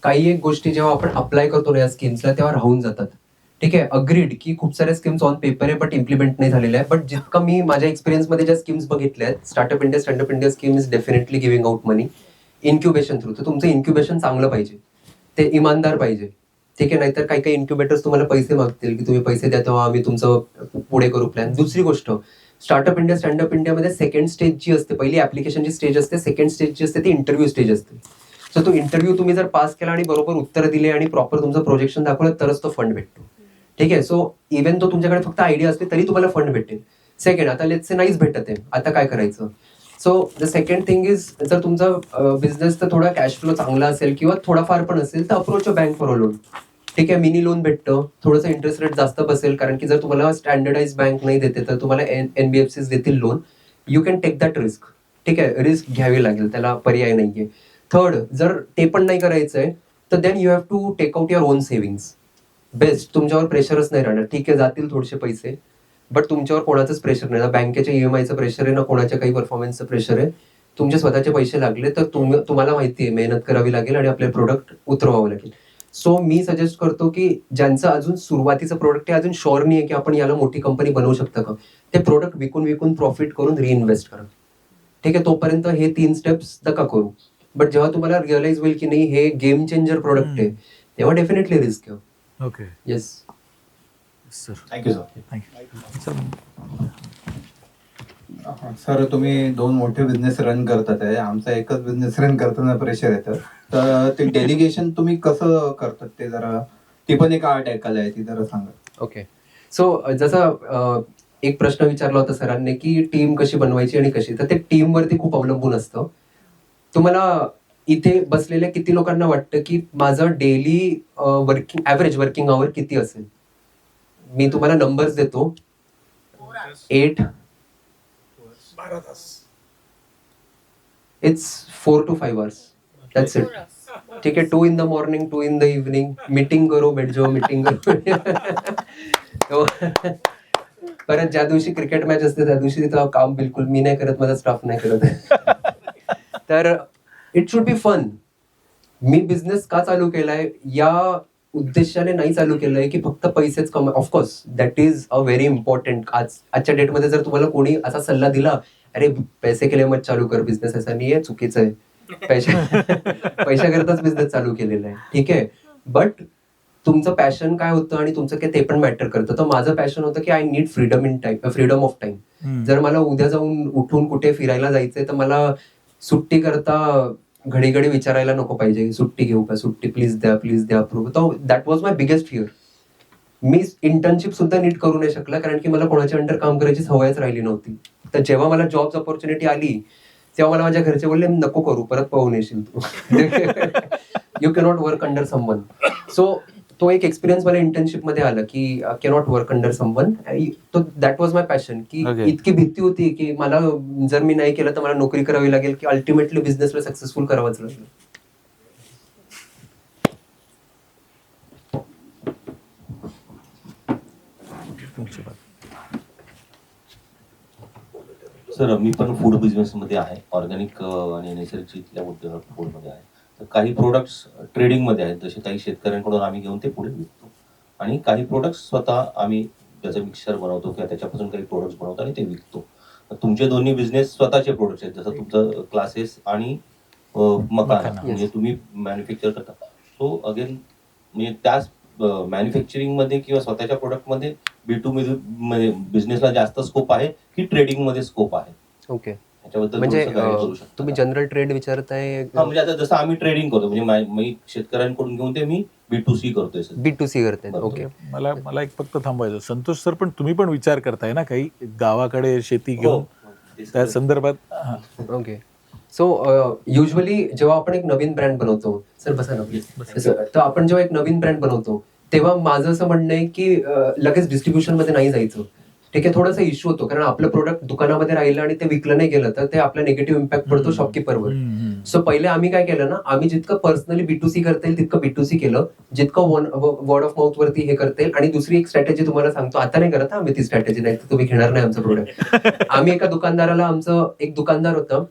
काही एक गोष्टी जेव्हा आपण अप्लाय करतो ना या स्कीम्सला तेव्हा राहून जातात. ठीक आहे, अग्रीड की खूप साऱ्या स्कीम्स ऑन पेपर आहे बट इम्प्लिमेंट नाही झालेल्या आहे. बट जितकं मी माझ्या एक्सपिरियन्समध्ये ज्या स्कीम्स बघितल्या आहेत, startup India scheme is definitely giving out money incubation through. तर तुमचं इन्क्युबेशन चांगलं पाहिजे, ते इमानदार पाहिजे. ठीक आहे, नाहीतर काही इन्क्युबेटर्स तुम्हाला पैसे मागतील की तुम्ही पैसे द्या तेव्हा आम्ही तुमचं पुढे करू प्लॅन. दुसरी गोष्ट, स्टार्टअप इंडिया स्टँडअप इंडियामध्ये सेकंड स्टेज जी असते, पहिली ऍप्लिकेशनची स्टेज असते, सेकंड स्टेज जी असते ती इंटरव्ह्यू स्टेज असते. सो तो इंटरव्ह्यू तुम्ही जर पास केला आणि बरोबर उत्तर दिले आणि प्रॉपर तुमचं प्रोजेक्शन दाखवलं तरच तो फंड भेटतो. ठीक आहे, सो इव्हन तो तुमच्याकडे फक्त आयडिया असते तरी तुम्हाला फंड भेटेल. सेकंड, आता लेट्स से नाहीच भेटत आहे, आता काय करायचं? So the second thing is, जर तुमचा बिझनेस तर थोडा कॅश फ्लो चांगला असेल किंवा थोडाफार पण असेल तर approach a bank for a loan. ठीक आहे, मिनी लोन भेटतं, थोडंसं इंटरेस्ट रेट जास्त बसेल, कारण की जर तुम्हाला स्टँडर्डाइज बँक नाही देते तर तुम्हाला NBFCs देतील loan. You can take that risk. ठीक आहे, रिस्क घ्यावी लागेल, त्याला पर्याय नाहीये. थर्ड, जर ते पण नाही करायचंय तर then you have to take out your own savings. Best, तुमच्यावर प्रेशरच नाही राहणार. ठीक आहे, जातील थोडेसे पैसे, बट तुमच्यावर कोणाचंच प्रेशर नाही, ना बँकेच्या ईएमआयचं प्रेशर आहे, ना कोणाच्या काही परफॉर्मन्सचं प्रेशर आहे. तुमचे स्वतःचे पैसे लागले तर तुम्हाला माहिती आहे मेहनत करावी लागेल आणि आपले प्रोडक्ट उतरवावं लागेल. सो मी सजेस्ट करतो की ज्यांचं अजून सुरुवातीचं प्रोडक्ट आहे, अजून शुअर नाही आहे की आपण याला मोठी कंपनी बनवू शकता का, ते प्रोडक्ट विकून प्रॉफिट करून रिइन्व्हेस्ट करा. ठीक आहे, तोपर्यंत हे 3 स्टेप्स नका करू. बट जेव्हा तुम्हाला रिअलाइज होईल की नाही हे गेम चेंजर प्रोडक्ट आहे, तेव्हा डेफिनेटली रिस्क घ्या. Okay, yes sir. Thank you sir. Thank you. Sir, तुम्ही 2 मोठे बिझनेस रन करतात आहे, आमचा एकच बिझनेस रन करताना प्रेशर येतं, तर ते डेलिगेशन तुम्ही कसं करतात ते जरा, ती पण एक आर्ट ऐकायला आहे, ती जरा सांगा. ओके, सो जसं एक प्रश्न विचारला होता सरांनी की टीम कशी बनवायची आणि कशी, तर ते टीमवरती खूप अवलंबून असतं. तुम्हाला इथे बसलेल्या किती लोकांना वाटतं की माझं डेली ॲव्हरेज वर्किंग आवर किती असेल? मी तुम्हाला नंबर्स देतो. 8 it's 4 to 5 hours. That's it. ठीक आहे, 2 in the morning, 2 in the evening, meeting करो, बैठ जाओ, मीटिंग करो. परत ज्या दिवशी क्रिकेट मॅच असते त्या दिवशी तिथं काम बिलकुल मी नाही करत, माझा स्टाफ नाही करत. तर इट शुड बी फन. मी बिझनेस का चालू केलाय या उद्देशाने नाही चालू केलंय की फक्त पैसेच कमा. Of course that is a very important. आजच्या डेटमध्ये जर तुम्हाला कोणी असा सल्ला दिला, अरे पैसे केले मग चालू कर बिझनेस, असा नाही आहे, चुकीचं आहे. पैशाकरताच बिझनेस चालू केलेला आहे, ठीक आहे. बट तुमचं पॅशन काय होतं आणि तुमचं काय ते पण मॅटर करतं. तर माझं पॅशन होतं की I need freedom of time. जर मला उद्या जाऊन उठून कुठे फिरायला जायचंय तर मला सुट्टी करता घडी घडी विचारायला नको पाहिजे, सुट्टी घेऊ का, सुट्टी प्लीज द्या अप्रूव्ह. तर that was my biggest fear. Me internship सुद्धा नीट करू नाही शकला कारण की मला कोणाच्या अंडर काम करायची सवयच राहिली नव्हती. तर जेव्हा मला जॉब्स ऑपॉर्च्युनिटी आली तेव्हा मला माझ्या घरचे बोलले नको करू, परत पाहून येशील तू. You cannot work under someone. So तो एक एक्सपिरियन्स मला इंटर्नशिप मध्ये आला की कॅनॉट वर्क अंडर समवन. तो दॅट वॉज माय पॅशन. की इतकी भीती होती की मला जर मी नाही केलं तर मला नोकरी करावी लागेल की अल्टिमेटली बिझनेसला सक्सेसफुल करावंच लागेल. सर, मी पण फूड बिझनेसमध्ये आहे, ऑर्गॅनिक आणि नैसर्गिक शेतीतल्या फूडमध्ये आहे. तर काही प्रोडक्ट्स ट्रेडिंगमध्ये आहेत, जसे काही शेतकऱ्यांकडून आम्ही घेऊन ते पुढे विकतो, आणि काही प्रोडक्ट्स स्वतः आम्ही त्याचं मिक्सर बनवतो किंवा त्याच्यापासून काही प्रोडक्ट्स बनवतो आणि ते विकतो. तुमचे दोन्ही बिझनेस स्वतःचे प्रोडक्ट्स आहेत, जसं तुमचं क्लासेस आणि मकाना म्हणजे तुम्ही मॅन्युफॅक्चर करता. सो अगेन म्हणजे त्याच मॅन्युफॅक्चरिंगमध्ये किंवा स्वतःच्या प्रोडक्टमध्ये B2B मध्ये बिझनेसला जास्त स्कोप आहे की ट्रेडिंगमध्ये स्कोप आहे? ओके, त्याच्याबद्दल म्हणजे थोडंसं guide करू शकता? तुम्ही जनरल ट्रेड विचारताय? म्हणजे आता जसं आम्ही ट्रेडिंग करतो, म्हणजे मी शेतकऱ्यांकडून घेऊन ते मी B2C करतोय सर. B2C करताय, ओके. मला एक फक्त थांबायचं, संतोष सर, पण तुम्ही पण विचार करताय ना काही गावाकडे शेती घेऊन त्या संदर्भात? ओके, सो युजली जेव्हा आपण एक नवीन ब्रँड बनवतो, सर बसा ना, तर आपण जेव्हा एक नवीन ब्रँड बनवतो तेव्हा माझं असं म्हणणं आहे की लगेच डिस्ट्रीब्युशन मध्ये नाही जायचं. ठीक आहे, थोडासा इश्यू होतो कारण आपलं प्रोडक्ट दुकानामध्ये राहिलं आणि ते विकलं नाही गेलं तर ते आपला निगेटिव्ह इम्पॅक्ट पडतो शॉपकीपरवर. सो पहिले आम्ही काय केलं ना, आम्ही जितकं पर्सनली B2C करता येईल तितकं B2C केलं, जितकं वर्ड ऑफ माउथ वरती हे करता येईल. आणि दुसरी एक स्ट्रॅटेजी तुम्हाला सांगतो, आता नाही करत आम्ही ती स्ट्रॅटेजी, नाही तर तुम्ही घेणार नाही आमचं प्रोडक्ट. आम्ही एका दुकानदाराला, आमचं एक दुकानदार होतं,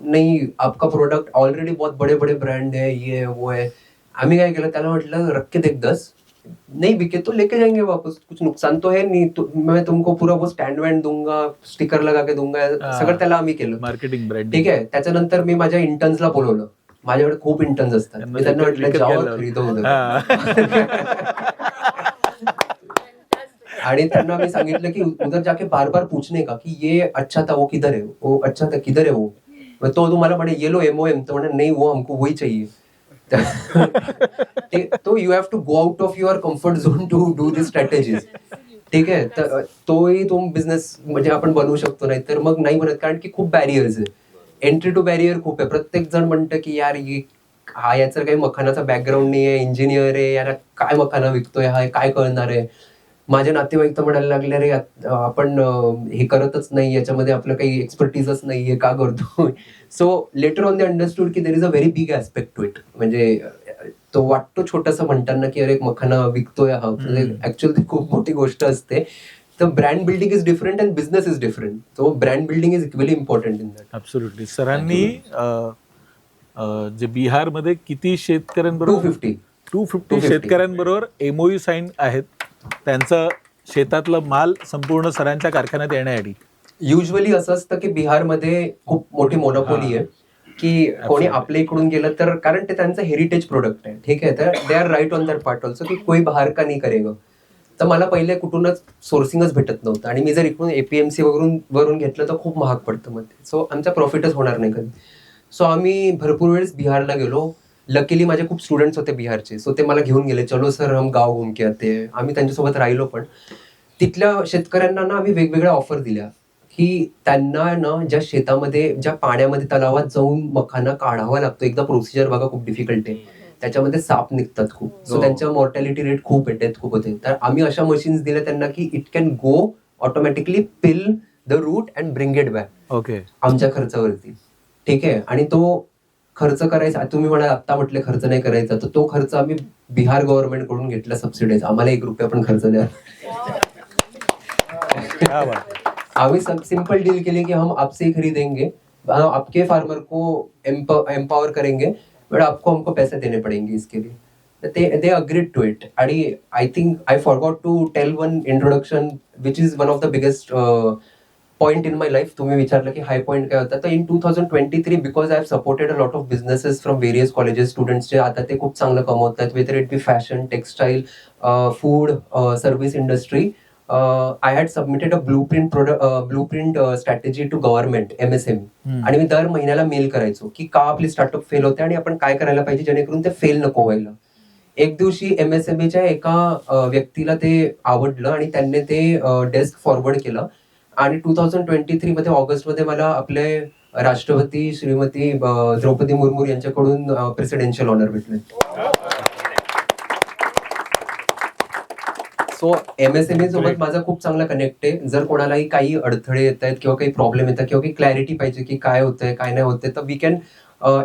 नहीं आपका प्रोडक्ट ऑलरेडी बहुत बड़े बड़े ब्रांड है, ये है वो है. आम्ही काय केलं, त्याला म्हटलं रख के देख 10, नहीं बिके तो लेके जाएंगे वापस, कुछ नुकसान तो है नहीं, तो मैं तुमको पूरा वो स्टँड वँड दूंगा, स्टिकर लगा के दूंगा, सगळं त्याला आम्ही केलं. Marketing brand. ठीक आहे, त्याच्यानंतर मी माझ्या इंटर्न्सला बोलवलं. माझ्याकडे खूप इंटर्न्स असतात, मी त्यांना म्हटलं जाओ खरीदो उधर. आणि त्यांना मी सांगितलं की उधर जाके बार बार पूछने का कि ये अच्छा था वो किधर है, वो अच्छा था किधर है वो. तो तुम्हाला म्हणे ये लो MOM, तो म्हणे नहीं वो हमको वही चाहिए. तो you have to go out of your comfort zone to do this strategies. ठीक आहे, तर तोही तुम बिझनेस म्हणजे आपण बनवू शकतो, नाही तर मग नाही बनत, कारण की खूप बॅरियर्स आहे. एंट्री टू बॅरियर खूप आहे. प्रत्येक जण म्हणतं की यार हा याचा काही मखानाचा बॅकग्राऊंड नाही आहे, इंजिनियर आहे, याला काय मखाना विकतोय, हा काय कळणार आहे. माझे नातेवाईक तर म्हणायला लागले, अरे आपण हे करतच नाही, याच्यामध्ये आपलं काही एक्सपर्टीजच नाहीये, का करतो. So later on they understood की there is a very big aspect to it. म्हणजे तो वाटतो छोटासा म्हणताना की अरे मखाना विकतोय हा, ऍक्च्युअली ती खूप मोठी गोष्ट असते. तर brand building is different and business is different. So brand building is equally important in that. Absolutely. सरांनी जे बिहारमध्ये किती शेतकऱ्यांबरोबर 250 शेतकऱ्यांबरोबर एमओयू साईन आहेत, त्यांचं शेतातलं माल संपूर्ण सरांच्या कारखान्यात येण्यासाठी. युजली असं असतं की बिहारमध्ये खूप मोठी मोनोपोली आहे की कोणी आपल्या इकडून गेलं तर, कारण ते त्यांचं हेरिटेज प्रोडक्ट आहे. ठीक आहे, तर they are right on that part also की कोई बाहेर का नाही करेगा. तर मला पहिले कुठूनच सोर्सिंगच भेटत नव्हतं आणि मी जर इकडून एपीएमसी वरून घेतलं तर खूप महाग पडतं मग. सो आमचा प्रॉफिटच होणार नाही कधी. सो आम्ही भरपूर वेळेस बिहारला गेलो. लकीली माझे खूप स्टुडंट्स होते बिहारचे, सो ते मला घेऊन गेले, चलो सर हम गाव घूम के आते. आम्ही त्यांच्यासोबत राहिलो. पण तिथल्या शेतकऱ्यांना ना आम्ही वेगवेगळ्या ऑफर दिल्या की त्यांना ना ज्या शेतामध्ये, ज्या पाण्यामध्ये, तलावात जाऊन मखाना काढावा लागतो, एकदा प्रोसिजर बघा खूप डिफिकल्ट आहे, त्याच्यामध्ये साप निघतात खूप. सो त्यांच्या मॉर्टॅलिटी रेट खूप आहे, डेथ खूप होते. तर आम्ही अशा मशीन्स दिल्या त्यांना की it can go automatically pill the route and bring it back. Okay, आमच्या खर्चावरती. ठीक आहे, आणि तो खर्च करायचा, तुम्ही म्हणाल आत्ता म्हटले खर्च नाही करायचा, तर तो खर्च आम्ही बिहार गव्हर्नमेंट कडून घेतला सबसिडाईज. आम्हाला 1 रुपया पण खर्च द्या. आम्ही सिंपल डील केली की हम आपसे ही खरीदेंगे, आपके फार्मर को एम्पावर करेंगे, बट आपको हमको पैसे देने पड़ेंगे इसके लिए. they agreed to it. आणि I think I forgot to tell one introduction which is one of the biggest point in my life. तुम्ही विचारलं की हाय पॉइंट काय होता, तर in 2023 because I have supported a lot of businesses from various colleges, students जे आता ते खूप चांगलं कमवतात, whether it be fashion, textile, food, service industry. I had submitted a blueprint strategy to government, MSME. आणि मी दर महिन्याला मेल करायचो की का आपली स्टार्टअप फेल होते आणि आपण काय करायला पाहिजे जेणेकरून ते फेल नको व्हायला. एक दिवशी MSMEच्या एका व्यक्तीला ते आवडलं आणि त्यांनी ते डेस्क फॉरवर्ड केलं. आणि 2023 मध्ये ऑगस्टमध्ये मला आपले राष्ट्रपती श्रीमती द्रौपदी मुर्मू यांच्याकडून प्रेसिडेन्शियल ऑनर भेटले. सो MSME सोबत माझा खूप चांगला कनेक्ट आहे. जर कोणालाही काही अडथळे येत आहेत किंवा काही प्रॉब्लेम येतात किंवा काही क्लॅरिटी पाहिजे की काय होतंय काय नाही होतंय, तर we can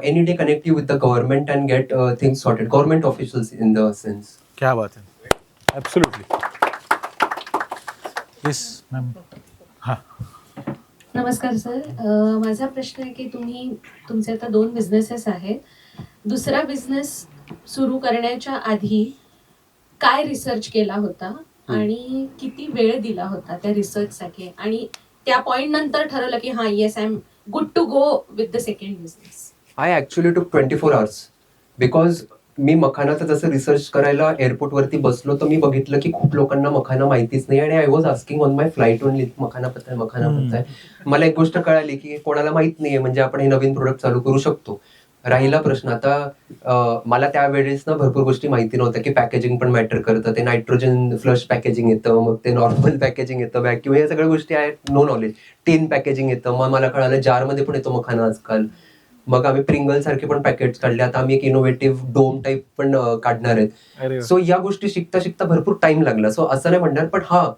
any day connect you with the government and get things sorted. Government officials in the sense. क्या बात आहे, ऍब्सोल्युटली. Yes ma'am. हा, नमस्कार सर. माझा प्रश्न आहे की तुमचे आता 2 बिझनेसेस आहेत. दुसरा बिझनेस सुरू करण्याच्या आधी काय रिसर्च केला होता आणि किती वेळ दिला होता त्या रिसर्चसाठी, आणि त्या पॉइंट नंतर ठरवलं की हा yes I am good to go with the second business? I actually took 24 hours because मी मखानाचं जसं रिसर्च करायला एअरपोर्टवरती बसलो तर मी बघितलं की खूप लोकांना मखाना माहितीच नाही. आणि I was asking on my flight only, makhana पत्ता आहे, मखाना पत्ता आहे. मला एक गोष्ट कळाली की कोणाला माहित नाहीये, म्हणजे आपण हे नवीन प्रोडक्ट चालू करू शकतो. राहिला प्रश्न आता, मला त्यावेळेस ना भरपूर गोष्टी माहिती नव्हत्या की पॅकेजिंग पण मॅटर करतं. ते नायट्रोजन फ्लश पॅकेजिंग येतं, मग ते नॉर्मल पॅकेजिंग येतं, व्हॅक्युम, या सगळ्या गोष्टी आहेत, नो नॉलेज. टिन पॅकेजिंग येतं, मग मला कळालं जारमध्ये पण येतो मखाना आजकाल. मग आम्ही प्रिंगल सारखे पण पॅकेट्स काढले. आता आम्ही एक इनोव्हेटिव्ह डोम टाईप पण काढणार आहेत. सो या गोष्टी शिकता शिकता भरपूर टाइम लागला. सो असं नाही म्हणणार, पण हा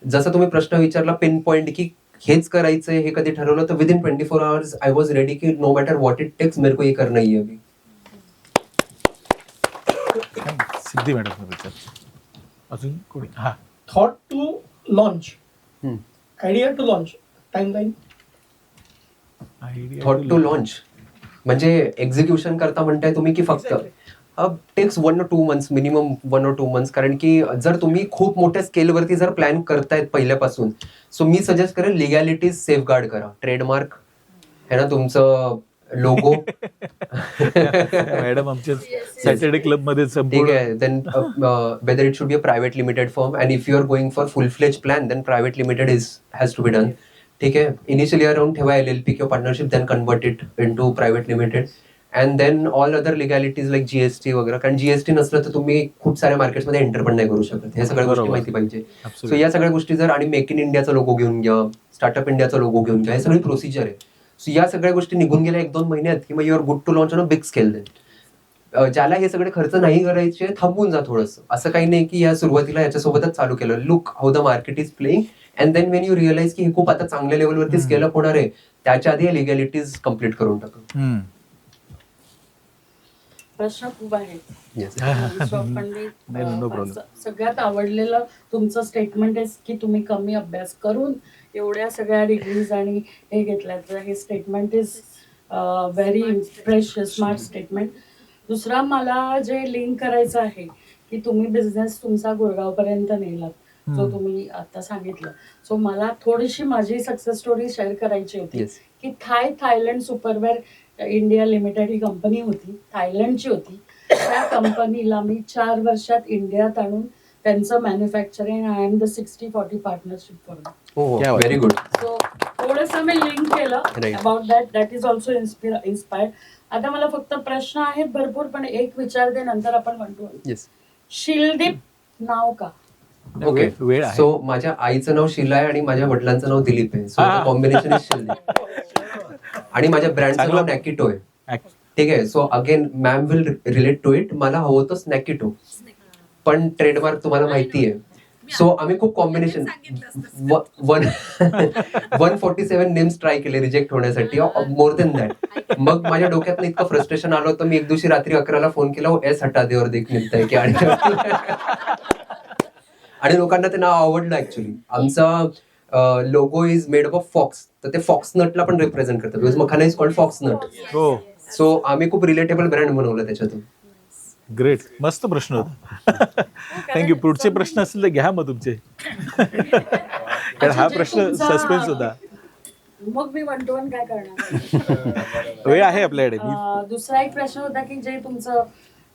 जसं तुम्ही प्रश्न विचारला पिन पॉइंट की हेच करायचंय हे कधी ठरवलं, तर within 24 hours I was ready की no matter what it takes मेरे को ये करना ही है अभी. सिद्धी मॅडम अजून कोणी? हा, thought to launch, idea to launch, timeline. Thought to launch म्हणजे एक्झिक्युशन करता म्हणताय तुम्ही की फक्त takes 1 or 2 months, minimum 1 or 2 months. कारण की जर तुम्ही खूप मोठ्या स्केलवरती जर प्लॅन करतायत पहिल्यापासून, सो मी सजेस्ट करेन लिगॅलिटीज सेफगार्ड करा. ट्रेडमार्क है ना तुमचं, लोगो. मॅडम आमच्या सॅटर्डे क्लब मध्ये ठीक आहे. Then whether it should be a private limited firm, and if you are going for full fledge plan then private limited has to be done. ठीक आहे. इनिशियली अराउंड ठेवा LLP किंवा partnership, then convert it into private limited, and then all other legalities like GST वगैरे. कारण GST नसलं तर तुम्ही खूप साऱ्या मार्केट्समध्ये एंटर पण नाही करू शकत. हे सगळ्या गोष्टी माहिती पाहिजे. सो या सगळ्या गोष्टी जर, आणि मेक इन इंडियाचा लोगो घेऊन घ्या, स्टार्टअप इंडियाचा लोगो घेऊन घ्या, हे सगळी प्रोसिजर आहे. सो या सगळ्या गोष्टी निघून गेल्या 1-2 महिन्यात की मग you are good to launch on a big scale. Then ज्याला हे सगळे खर्च नाही करायचे थांबून जा थोडंसं. असं काही नाही की या सुरुवातीला याच्यासोबतच चालू केलं. Look how the market is playing and then when you realize की हे खूप आता चांगल्या लेवलवरती स्केल अप होणार आहे, त्याच्या आधी लिगॅलिटीज कम्प्लीट करून टाका. प्रश्न खूप आहेत. Yes. सगळ्यात आवडलेलं तुमचं स्टेटमेंट आहे की तुम्ही कमी अभ्यास करून एवढ्या सगळ्या डिग्रीज आणि हे घेतल्या. तर हे statement is very impressive, smart statement. दुसरा मला जे लिंक करायचं आहे की तुम्ही बिझनेस तुमचा गुरगावपर्यंत नेलात, जो तुम्ही आता सांगितलं. सो मला थोडीशी माझी सक्सेस स्टोरी शेअर करायची होती की थायलंड सुपरवेअर इंडिया लिमिटेड ही कंपनी होती, थायलंडची होती. त्या कंपनीला मी 4 वर्षात इंडियात आणून त्यांचं manufacturing I am the 60-40 partnership करून. Very good. सो थोडंसं मी लिंक केलं about that is also inspired. आता मला फक्त प्रश्न आहेत भरपूर, पण एक विचारते नंतर आपण म्हणतो. शिलदीप नाव का? ओके, सो माझ्या आईचं नाव शीला आहे आणि माझ्या वडिलांचं नाव दिलीप आहे. So combination is Shildeep. आणि माझ्या ब्रँडचं नाव नॅकिटो आहे. ठीक आहे. So again ma'am will relate to it. मला हवं होतं स्नॅकिटो, पण ट्रेडमार्क तुम्हाला माहिती आहे. सो आम्ही खूप कॉम्बिनेशन 147 नेम्स ट्राय केले रिजेक्ट होण्यासाठी, मोर देन दॅट. मग माझ्या डोक्यात इतकं फ्रस्ट्रेशन आलं होतं, मी एक दिवशी रात्री 11ला फोन केला, एस हटा दे और देख मिलता है की. आणि लोकांना ते नाव आवडलं. ऍक्च्युली आमचा logo is made up of fox, तर ते फॉक्स नटला पण रिप्रेझेंट करतात, because makhana is called fox nut. So आम्ही खूप रिलेटेबल ब्रँड बनवलं त्याच्यातून. ग्रेट, मस्त प्रश्न होता. थँक्यू. पुढचे प्रश्न असतील तर घ्या मग तुमचे, कारण हा प्रश्न सस्पेन्स होता. मग मी म्हणतो काय करणार, वेळ आहे आपल्याकडे. दुसरा एक प्रश्न होता की जे तुमचं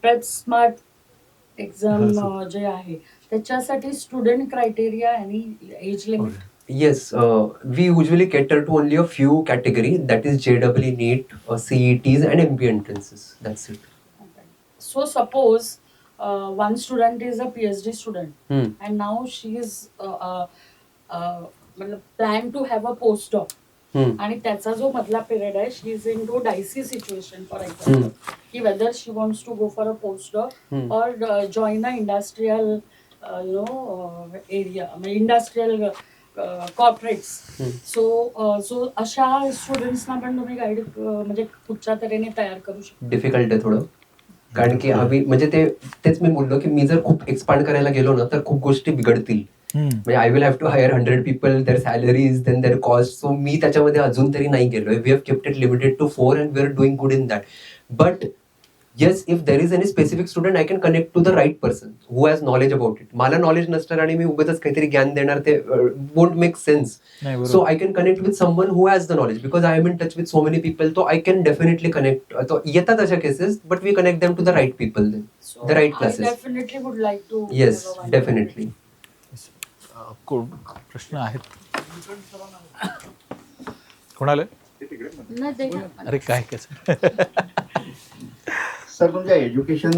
प्रेप स्मार्ट एक्झाम जे आहे त्याच्यासाठी स्टुडंट क्रायटेरिया आणि age limit. Yes, we usually cater to only a few category, that is JEE, NEET, CETs and MBA entrances. That's it. So suppose one student is a PhD student and now she is plan to have a postdoc. आणि त्याचा जो मधला period आहे, she is into dicey situation for example, की whether she wants to go for a postdoc और join a industrial area, industrial corporates. So अशा स्टुडंट्सना पण तुम्ही गाईड म्हणजे कुठच्या तऱ्हेने तयार करू शकता? डिफिकल्ट आहे थोडं, कारण की आम्ही म्हणजे तेच मी बोललो की मी जर खूप एक्सपांड करायला गेलो ना तर खूप गोष्टी बिघडतील. म्हणजे I will have to hire 100 people, their salaries, then their cost. So मी त्याच्यामध्ये अजून तरी नाही गेलोय. We have kept it limited to 4 and we are doing good in that. But yes, if there is any specific student I can connect to the right person who has knowledge about it. मला knowledge नसणार आणि मी उगाच काहीतरी ज्ञान देणार, ते won't make sense. So I can connect with someone who has the knowledge, because I am in touch with so many people. तो आय कॅन डेफिनेटली कनेक्ट. तो येतात अशा cases, but we connect them to the right people, the right classes. Definitely would like to. Yes, definitely. प्रश्न आहेत कोणाला? अरे काय कसं सर, तुमच्या एज्युकेशन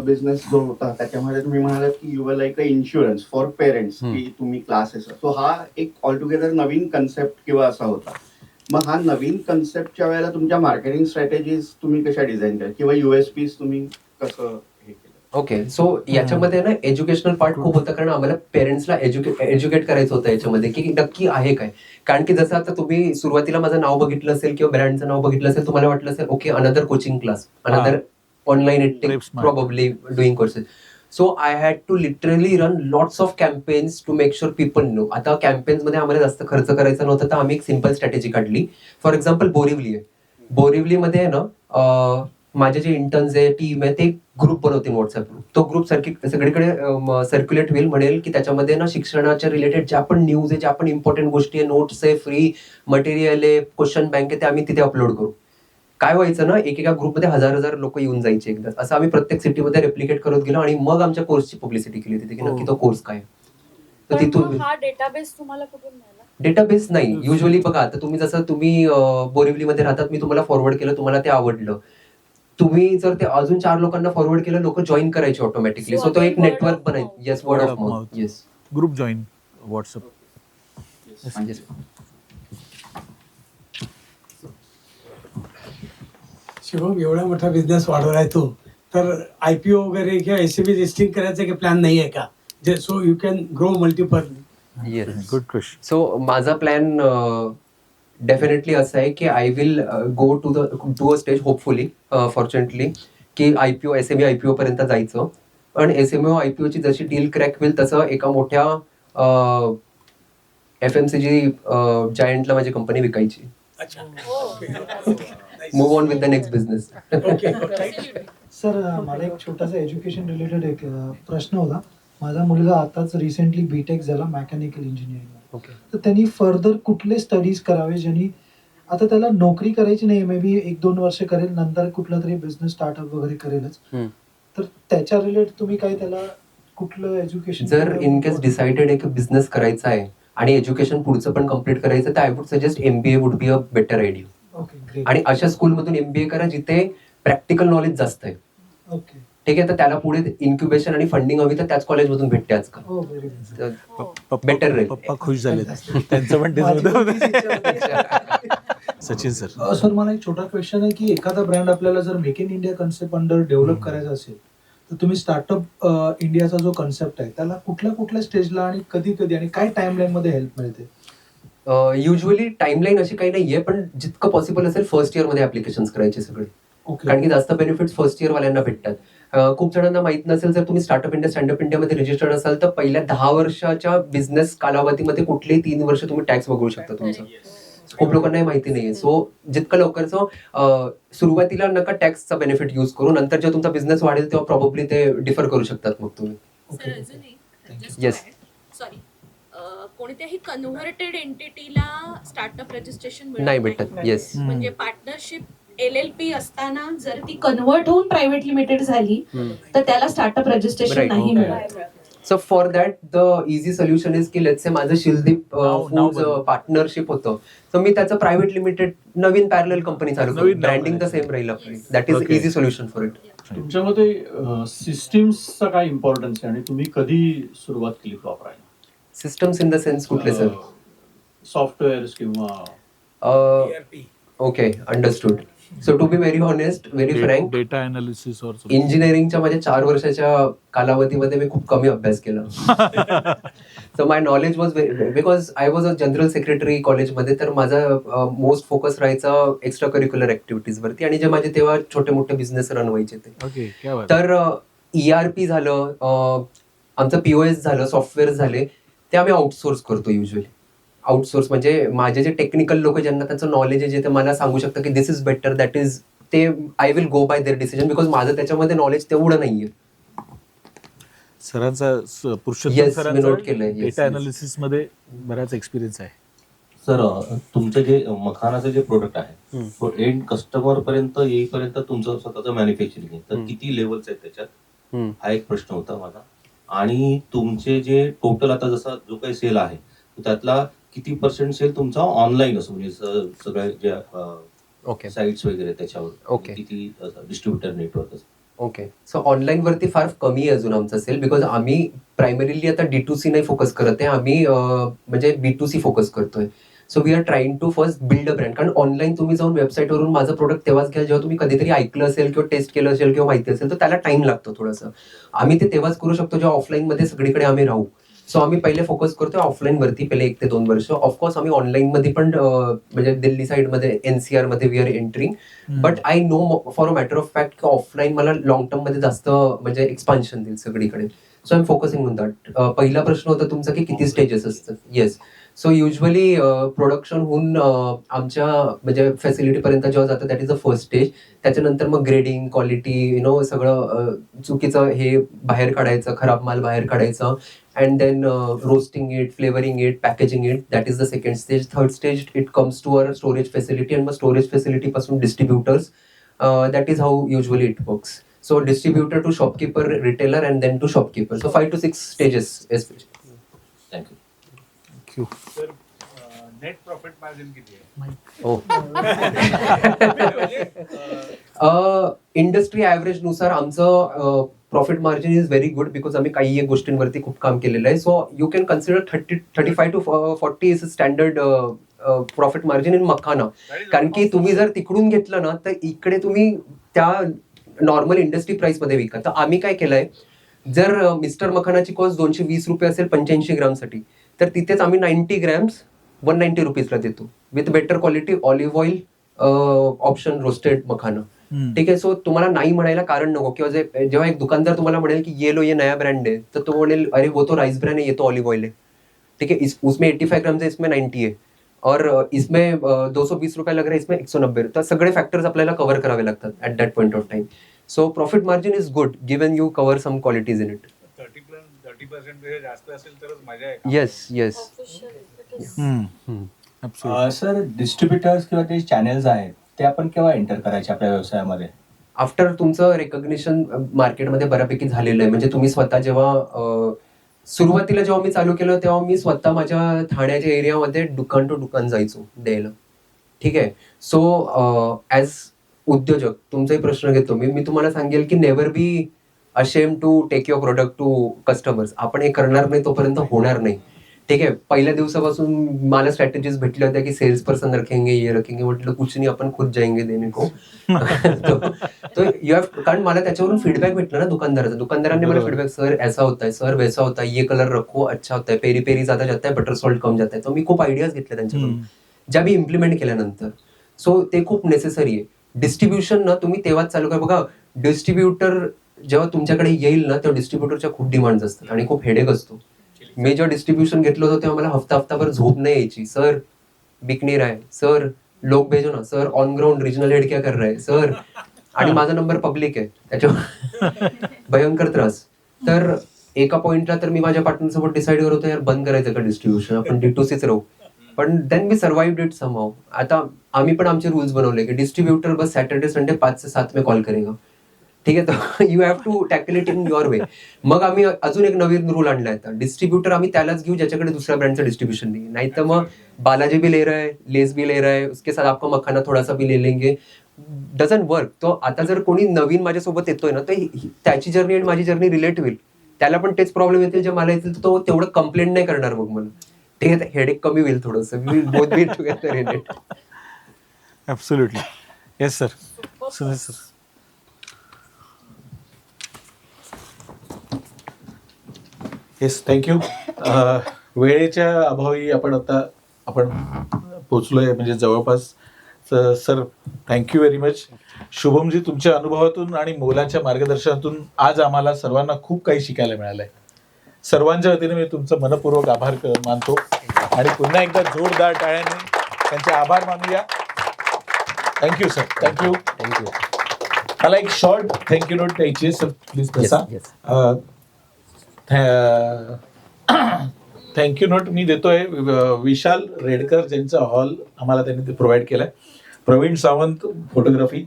बिझनेस जो होता त्याच्यामध्ये तुम्ही म्हणालात की you were like a insurance for parents, की तुम्ही क्लासेस. सो हा एक ऑलटुगेदर नवीन कन्सेप्ट किंवा असा होता. मग हा नवीन कन्सेप्टच्या वेळेला तुमच्या मार्केटिंग स्ट्रॅटेजीज तुम्ही कशा डिझाईन केल्या किंवा USPs तुम्ही कसं हे केलं? ओके, सो याच्यामध्ये ना एज्युकेशनल पार्ट खूप होता, कारण आम्हाला पेरेंट्सला एज्युकेट करायचं होतं याच्यामध्ये की नक्की आहे काय. कारण की जसं आता तुम्ही सुरुवातीला माझं नाव बघितलं असेल किंवा ब्रँडचं नाव बघितलं असेल, तुम्हाला वाटलं असेल okay another coaching class, another online edtech, probably doing courses. So I had to literally run lots of campaigns to make sure people know. आता कॅम्पेन्स मध्ये आम्हाला जास्त खर्च करायचा नव्हता, तर आम्ही एक सिंपल स्ट्रॅटेजी काढली. फॉर एक्झाम्पल बोरिवली आहे. बोरिवलीमध्ये आहे ना, माझे जे इंटर्न्स आहे, टीम आहे, ते ग्रुप बनवतील व्हॉट्सअप. तो ग्रुप सगळीकडे सर्क्युलेट होईल. म्हणेल की त्याच्यामध्ये ना शिक्षणाच्या रिलेटेड ज्या पण न्यूज आहे, ज्या पण इम्पॉर्टंट गोष्टी आहे, नोट्स आहे, फ्री मटेरियल आहे, क्वेश्चन बँक आहे, ते आम्ही तिथे अपलोड करू. काय व्हायचं ना, एकेका ग्रुपमध्ये 1000 लोक येऊन जायचे एकदा. असं आम्ही प्रत्येक सिटीमध्ये रेप्लिकेट करत गेलो आणि मग आमच्या कोर्सची पब्लिसिटी केली तिथे की नक्की तो कोर्स काय. तर तिथून हा डेटाबेस तुम्हाला कुठून मिळाला? डेटाबेस नाही युजली. बघा आता तुम्ही बोरिवलीमध्ये राहतात, मी तुम्हाला फॉरवर्ड केलं, तुम्हाला ते आवडलं, तुम्ही जर ते अजून 4 लोकांना फॉरवर्ड केलं, लोक जॉईन करायचे ऑटोमॅटिकली. सो तो एक नेटवर्क बनायचं. Yes, word of mouth. Yes, group join WhatsApp. Shivam, एवढा मोठा बिझनेस वाढवलाय तू, तर IPO वगैरे किंवा SEBI लिस्टिंग करायचं काही प्लॅन नाही आहे का, जे so you can grow multiple? Yes, good question. So माझा प्लॅन डेफिनेटली असं आहे की I will go to a stage, hopefully fortunately, की SME IPO पर्यंत जायचं. पण SME IPO ची जशी डील क्रॅक होईल तसं एका मोठ्या FMCG जायंटला माझी कंपनी विकायची. Move on with the next business. Sir मला एक छोटासा एज्युकेशन रिलेटेड एक प्रश्न होता. माझा मुलगा आताच रिसेंटली बीटेक झाला मेकॅनिकल इंजिनिअरिंग. तर त्यांनी फर्दर कुठले स्टडीज करावे ज्यांनी, आता त्याला नोकरी करायची नाही, मे बी 1-2 वर्ष करेल, नंतर कुठला तरी बिझनेस स्टार्टअप वगैरे करेलच, तर त्याच्या रिलेटेड तुम्ही काय त्याला कुठलं एज्युकेशन? जर इन केस डिसाइडेड एक बिझनेस करायचा आहे आणि एज्युकेशन पुढचं पण कम्प्लीट करायचं, तर I would suggest MBA would be a better idea. आणि अशा स्कूलमधून MBA करा जिथे प्रॅक्टिकल नॉलेज जास्त आहे. ठीक आहे, तर त्याला पुढे इन्क्युबेशन आणि फंडिंग हवी तर त्याच कॉलेजमधून भेटते आजकाल. बेटर राहील. पप्पा खुश झाले त्यांचं पण सचिन सर. सर मला एक छोटा क्वेश्चन आहे की एखादा ब्रँड आपल्याला जर make in India concept under develop करायचा असेल, तर तुम्ही स्टार्टअप इंडियाचा जो कन्सेप्ट आहे त्याला कुठल्या स्टेजला आणि कधी आणि काय टाइमलाईन मध्ये हेल्प मिळते? युजली टाइमलाईन अशी काही नाहीये, पण जितकं पॉसिबल असेल फर्स्ट इयर मध्ये ऍप्लिकेशन करायचे सगळे. कारण की जास्त बेनिफिट्स फर्स्ट इयर वाल्यांना भेटतात. खूप जणांना माहित नसेल, जर तुम्ही स्टार्टअप इंडिया स्टँडअप इंडियामध्ये रजिस्टर्ड असाल तर पहिल्या 10 वर्षाच्या बिझनेस कालावधीमध्ये कुठलेही 3 वर्ष तुम्ही टॅक्स बघू शकता तुमचं. खूप लोकांना माहिती नाहीये. सो जितकं लवकरचं सुरुवातीला नका टॅक्सचा बेनिफिट युज करू, नंतर जेव्हा तुमचा बिझनेस वाढेल तेव्हा प्रॉब्ली ते डिफर करू शकतात मग तुम्ही. येस. सॉरी, कोणत्याही कन्व्हर्टेड एंटिटीला स्टार्टअप रजिस्ट्रेशन नाही भेटत. येस, म्हणजे पार्टनरशिप LLP असताना जर ती कन्व्हर्ट होऊन प्रायव्हेट लिमिटेड झाली तर त्याला स्टार्टअप रजिस्ट्रेशन नाही मिळत. So for that the easy solution is की लेट्स से माझं शिलदीप फूड्स पार्टनरशिप होतं, तर मी त्याचं प्रायव्हेट लिमिटेड नवीन पॅरलल कंपनी चालू करू, ब्रँडिंग तर सेम राहील आपली. That is easy solution for it. तुमच्या मते सिस्टीम्सचा काय इम्पॉर्टन्स आहे आणि तुम्ही कधी सुरुवात केली वापरायला? सिस्टम्स इन द सेन्स कुठले सर? सॉफ्टवेअर्स किंवा okay, understood. So to be very honest, very frank, data analysis इंजिनिअरिंगच्या माझ्या 4 वर्षाच्या कालावधीमध्ये मी खूप कमी अभ्यास केला. So my knowledge was because I was a general secretary कॉलेजमध्ये, तर माझा मोस्ट फोकस राहायचा एक्स्ट्रा करिक्युलर ऍक्टिव्हिटीज वरती, आणि जे माझे तेव्हा छोटे मोठे बिझनेस रन व्हायचे ते. तर ERP झालं, आमचं POS झालं, सॉफ्टवेअर झाले, ते आम्ही आउटसोर्स करतो युजली. आउटसोर्स म्हणजे माझे जे टेक्निकल लोक ज्यांना त्याचं नॉलेज आहे, जे ते मला सांगू शकतं की दिस इज बेटर, दॅट इज, ते I will go by their decision, because माझं त्याच्यामध्ये नॉलेज तेवढं नाहीये. सरांचा नोट केलंय. डेटा अनालिसिस मध्ये बराच एक्सपिरियन्स आहे. सर, तुमचं जे मखानाचं जे प्रोडक्ट आहे तो एंड कस्टमर पर्यंत येईपर्यंत तुमचं स्वतःचं मॅन्युफॅक्चरिंग आहे, तर किती लेवल्स आहेत त्याच्यात, हा एक प्रश्न होता माझा. आणि तुमचे जे टोटल आता जसा जो काही सेल आहे त्यातला किती % सेल तुमचा ऑनलाईन असो, म्हणजे सगळ्या ज्या साईट्स वगैरे त्याच्यावर, किती डिस्ट्रीब्युटर नेटवर्क असं? ओके, सो ऑनलाईन वरती फार कमी आहे अजून आमचा सेल, बिकॉज आम्ही प्रायमरीली आता D2C नाही फोकस करत आहे, आम्ही म्हणजे B2C फोकस करतोय. So we are trying to first build a brand. कारण ऑनलाईन तुम्ही जाऊन वेबसाईटवरून माझं प्रोडक्ट तेव्हाच घ्या जेव्हा तुम्ही कधीतरी ऐकलं असेल किंवा टेस्ट केलं असेल किंवा माहिती असेल, तर त्याला टाइम लागतो थोडंसं. आम्ही ते तेव्हाच करू शकतो जेव्हा ऑफलाईन मध्ये सगळीकडे आम्ही राहू. सो आम्ही पहिले फोकस करतोय ऑफलाईन वरती, पहिले 1 ते 2 वर्ष. ऑफकोर्स आम्ही ऑनलाईन मध्ये पण म्हणजे दिल्ली साईड मध्ये, NCR मध्ये we are entering, but I know for a matter of fact की ऑफलाईन मला लॉंग टर्म मध्ये जास्त म्हणजे एक्सपान्शन देईल सगळीकडे. So I am focusing on that. पहिला प्रश्न होता तुमचा की किती स्टेजेस असतात. येस, सो युजली प्रोडक्शन होऊन आमच्या म्हणजे फॅसिलिटी पर्यंत जेव्हा जातं that is a first stage. त्याच्यानंतर मग ग्रेडिंग, क्वालिटी, सगळं चुकीचं हे बाहेर काढायचं, खराब माल बाहेर काढायचं, and then roasting it, flavoring it, packaging it. That is the second stage. Third stage, it comes to our storage facility, and storage facility pasun distributors. That is how usually it works. So distributor to shopkeeper, retailer, and then to shopkeeper. So 5 to 6 stages. Thank you. Thank you. Sir, net profit margin किती आहे? Industry average नुसार आमचं profit margin is very good, because आम्ही काही गोष्टींवरती खूप काम केलेलं आहे. So you can consider 35 to 40 is standard profit margin in makhana. कारण की तुम्ही जर तिकडून घेतलं ना तर इकडे तुम्ही त्या नॉर्मल इंडस्ट्री प्राइस मध्ये विका. तर आम्ही काय केलंय, जर मिस्टर मखानाची कॉस्ट 220 रुपये असेल 85 ग्रामसाठी, तर तिथेच आम्ही 90 ग्रॅम्स 190 रुपीजला देतो with better quality olive oil option roasted makhana. ठीक आहे. सो तुम्हाला नाही म्हणायला कारण नको, किंवा जेव्हा एक दुकानदार तुम्हाला म्हणेल की ये लो ये नया ब्रांड है, तर तो म्हणेल अरे वो तो राइस ब्रांड है, ये तो ऑलिव ऑइल है. ठीक है. उसमें 85 ग्राम है, इसमें 90 है, और इसमें 220 रुपये लग रहा है, इसमें 190. तर सगळे फॅक्टर्स आपल्याला कव्हर करावे लागतात at that point of time. So profit margin is good given you cover some qualities in it. 30% जास्त असेल तरच मजा आहे. Yes yes. सर, डिस्ट्रीब्युटर्स किंवा ते चॅनेल्स आहेत ते आपण केव्हा एंटर करायचे आपल्या व्यवसायामध्ये? आफ्टर तुमचं रेकग्निशन मार्केटमध्ये बऱ्यापैकी झालेलं आहे. म्हणजे तुम्ही स्वतः जेव्हा सुरुवातीला जेव्हा मी चालू केलं तेव्हा मी स्वतः माझ्या ठाण्याच्या एरियामध्ये दुकान टू दुकान जायचो द्यायला. ठीक आहे. सो ॲज उद्योजक तुमचाही प्रश्न घेतो मी तुम्हाला सांगेल की never be ashamed to take your product to customers. आपण हे करणार नाही तोपर्यंत होणार नाही. ठीक आहे. पहिल्या दिवसापासून मला स्ट्रॅटेजीज भेटल्या होत्या की सेल्स पर्सन रखेंगे, ये रखेंगे. म्हटलं कुछ नाही, आपण खुद जाएंगे देने को. तो यू हॅव, कारण मला त्याच्यावरून फीडबॅक भेटला ना दुकानदाराचा. दुकानदारांनी मला फीडबॅक, सर ऐसा होता है, सर वैसा होता है, ये कलर रखो अच्छा होता है, पेरी पेरी ज्यादा जाता है, बटर सॉल्ट कम जाता है. तो मी खूप आयडियाज घेतल्या त्यांच्याकडून ज्या मी इम्प्लिमेंट केल्यानंतर. सो ते खूप नेसेसरी आहे. डिस्ट्रीब्युशन ना तुम्ही तेव्हाच चालू करा. बघा, डिस्ट्रीब्युटर जेव्हा तुमच्याकडे येईल ना तेव्हा डिस्ट्रीब्युटरच्या खूप डिमांड्स असतात आणि खूप हेडेक असतो. मी जेव्हा डिस्ट्रीब्युशन घेतलं होतं तेव्हा मला हफ्ताभर झोप नाही यायची. सर बिक नाही रहा है, सर लोक भेजो ना, sir on ground regional head क्या कर रहा है सर. आणि माझा नंबर पब्लिक आहे त्याच्यावर भयंकर त्रास. तर एका पॉइंटला तर मी माझ्या पार्टनरसोबत डिसाईड करत होतो यार बंद करायचं का डिस्ट्रीब्युशन, आपण D2Cच राहू. पण देन मी सर्वाइव्ड इट समहाउ. आता आम्ही पण आमचे रूल्स बनवले की डिस्ट्रीब्युटर बस सॅटर्डे संडे 5 से 7 में कॉल करेगा. ठीक आहे. तर you have to tackle it in your way. मग आम्ही अजून एक नवीन रूल आणला आहे, डिस्ट्रीब्युटर आम्ही त्यालाच घेऊ ज्याच्याकडे दुसऱ्या ब्रँडचं डिस्ट्रीब्युशन नाही तर मग बालाजी भी ले रहा है, लेस भी ले रहा है, उसके साथ आपका मखाना थोड़ा सा भी ले लेंगे, डझंट वर्क. तो आता जर कोणी नवीन माझ्यासोबत येतोय ना तर त्याची जर्नी आणि माझी जर्नी रिलेट होईल. त्याला पण तेच प्रॉब्लेम येतील जे मला येतील, तर तो तेवढं कंप्लेंट नाही करणार मग मला. ठीक आहे. हेडेक कमी होईल थोडंसं. We will both be together in it. Absolutely. Yes sir. Sunil sir. Yes, thank you. वेळेच्या अभावी आपण पोचलोय म्हणजे जवळपास. Sir thank you very much. Shubhamji, तुमच्या अनुभवातून आणि मोलाच्या मार्गदर्शनातून आज आम्हाला सर्वांना खूप काही शिकायला मिळालंय. सर्वांच्या वतीने मी तुमचं मनपूर्वक आभार मानतो आणि पुन्हा एकदा जोरदार टाळ्याने त्यांचे आभार मानूया. Thank you sir. थँक्यू. थँक्यू. मला एक शॉर्ट थँक्यू नोट द्यायची आहे सर, प्लीज बसा. थँक्यू नोट मी देतोय विशाल रेडकर ज्यांचा हॉल आम्हाला त्यांनी प्रोव्हाइड केलाय, प्रवीण सावंत फोटोग्राफी,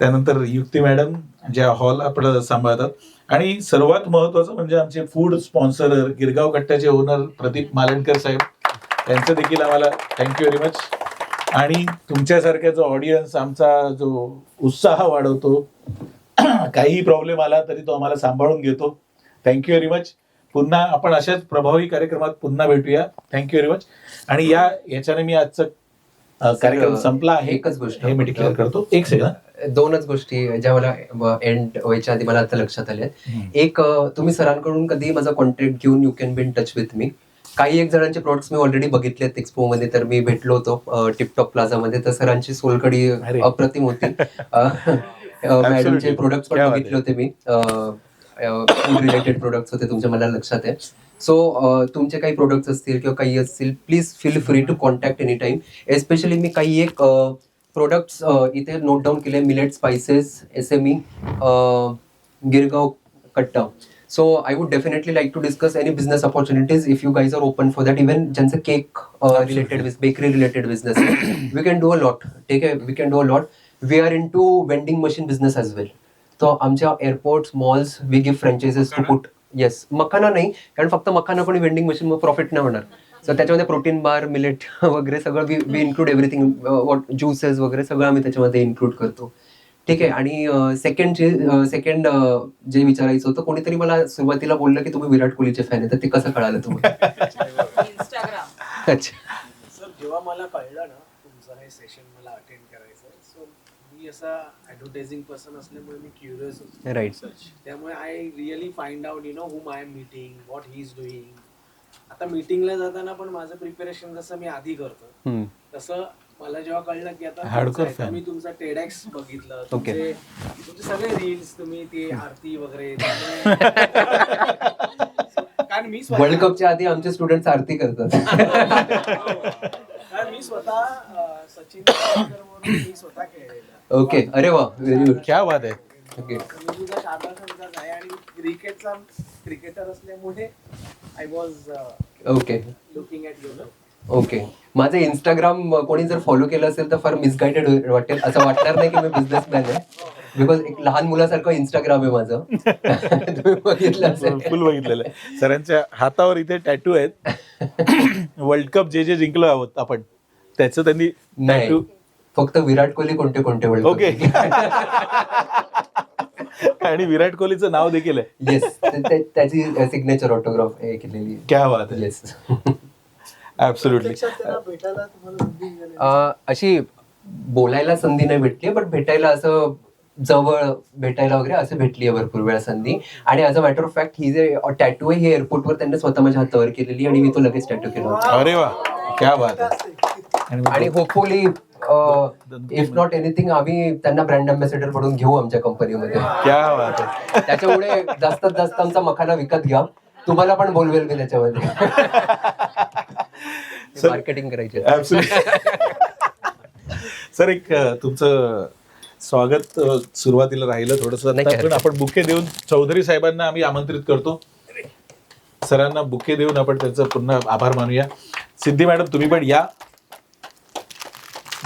त्यानंतर युक्ती मॅडम ज्या हॉल आपलं सांभाळतात, आणि सर्वात महत्वाचं म्हणजे आमचे फूड स्पॉन्सर गिरगाव कट्ट्याचे ओनर प्रदीप मालणकर साहेब, त्यांचं देखील आम्हाला थँक्यू व्हेरी मच. आणि तुमच्यासारख्या जो ऑडियन्स आमचा जो उत्साह वाढवतो, काहीही प्रॉब्लेम आला तरी तो आम्हाला सांभाळून घेतो, थँक्यू व्हेरी मच. पुन्हा आपण अशाच प्रभावी कार्यक्रमात पुन्हा भेटूया. Thank you very much. आणि याच्याने मी आजचा कार्यक्रम संपला आहे. एकच गोष्ट हे मी डिक्लेअर करतो. एक सेकंड. दोनच गोष्टी ज्या मला एंड व्हायच्या आधी मला आता लक्षात आल्या. एक, तुम्ही सरांकडून कधी माझा कॉन्टॅक्ट घेऊन you can be in touch with me. काही एक जणांचे प्रोडक्ट्स मी ऑलरेडी बघितलेत एक्सपो मध्ये, तर मी भेटलो होतो टिपटॉप प्लाझा मध्ये, तर सरांची सोलकडी अप्रतिम होती. मॅडमचे प्रोडक्ट्स पण बघितले होते मी, फूड रिलेटेड प्रोडक्ट्स होते तुमच्या, मला लक्षात आहे. सो तुमचे काही प्रोडक्ट्स असतील किंवा काही असतील, please feel free to contact any time. Especially मी काही एक प्रोडक्ट्स इथे नोट डाऊन केले, millet spices SME Girgaon Katta. So I would definitely like to discuss any business opportunities if you guys are open for that. Even ज्यांचं cake related, bakery related business, we can do a lot. ठीक आहे, we can do a lot. We are into vending machine business as well. तो आमच्या airports, malls, we give franchises to put. Yes, makhana नाही, कारण फक्त मखाना कोणी vending machine मग profit नाही होणार. सो त्याच्यामध्ये प्रोटीन बार, मिलेट वगैरे सगळं वी इन्क्लूड एव्हरीथिंग, ज्युसेस वगैरे सगळं आम्ही त्याच्यामध्ये इन्क्लूड करतो. ठीक आहे. आणि सेकंड जे विचारायचं होतं, कोणीतरी मला सुरुवातीला बोललं की तुम्ही विराट कोहलीचे फॅन आहे, तर ते कसं कळालं तुम्हाला? अच्छा. अच्छा. सर, जेव्हा मला कळलं ना तुमचं हे सेशन मला अटेंड करायचं. सो मी असा ऍडव्हर्टायझिंग पर्सन असल्यामुळे मी क्युरियस असतो. Right. त्यामुळे I really find out whom I am meeting, what he is doing. आता मीटिंगला जाताना पण माझं प्रिपरेशन जसं मी आधी करतो तसं मला जेव्हा कळलं की आता Hardcore तुमचं आहे, तर fan. मी तुमचा टेडेक्स बघितलं, Okay. तुमचे सगळे रील्स, तुम्ही ती आरती वगैरे कारण मी वर्ल्ड कपच्या आधी आमचे स्टुडंट आरती करतात. कारण मी स्वतः सचिन तेंडुलकरवरून मी स्वतः खेळलेला. ओके, अरे वा, व्हेरी गुड. क्या बात आहे. ओके, मी तुझा शारदा संघाचा आहे आणि क्रिकेटचा क्रिकेटर असल्यामुळे I was okay, looking at you. Okay. माझं इंस्टाग्राम कोणी जर फॉलो केलं असेल तर फार मिसगाइडेड वाटेल, असं वाटणार नाही की मी बिझनेसमॅन आहे, बिकॉज एक लहान मुलासारखं इंस्टाग्राम आहे माझं. तुम्ही बघितलं असेल. फुल बघितलेलं आहे. सरांच्या हातावर इथे टॅटू आहेत. वर्ल्ड कप जे जिंकलो आहोत आपण त्याचं त्यांनी नाही, tattoo- फक्त विराट कोहली कोणते कोणते वर्ल्ड ओके. आणि विराट कोहलीचं नाव देखील आहे. येस, त्याची सिग्नेचर ऑटोग्राफ केलेली. क्या बात आहे. येस. ऍब्सोल्युटली. त्याला भेटायला तुम्हाला संधी मिळाली? अशी बोलायला संधी नाही भेटली, पण भेटायला असं जवळ भेटायला वगैरे असं भेटली आहे भरपूर वेळा संधी. आणि as a matter of fact ही जे टॅटू आहे ही एअरपोर्टवर त्यांनी स्वतः माझ्या हातावर केलेली आणि मी तो लगेच टॅटू केला होता. अरे वा, क्या बात आहे. आणि होपफुली इफ नॉट एनिथिंग आम्ही त्यांना ब्रँड अँबॅसेडर म्हणून घेऊ आमच्या कंपनीमध्ये. क्या बात आहे. त्याच्यामुळे जास्तीत जास्त आमचा मखाना विकत घ्या. तुम्हाला पण बोलवेल मी त्याच्यामध्ये. मार्केटिंग करायची. सर, एक तुमचं स्वागत सुरुवातीला राहिलं थोडंसं, पण आपण बुके देऊन चौधरी साहेबांना आम्ही आमंत्रित करतो. सरांना बुके देऊन आपण त्यांचं पुन्हा आभार मानूया. सिद्धी मॅडम, तुम्ही पण या.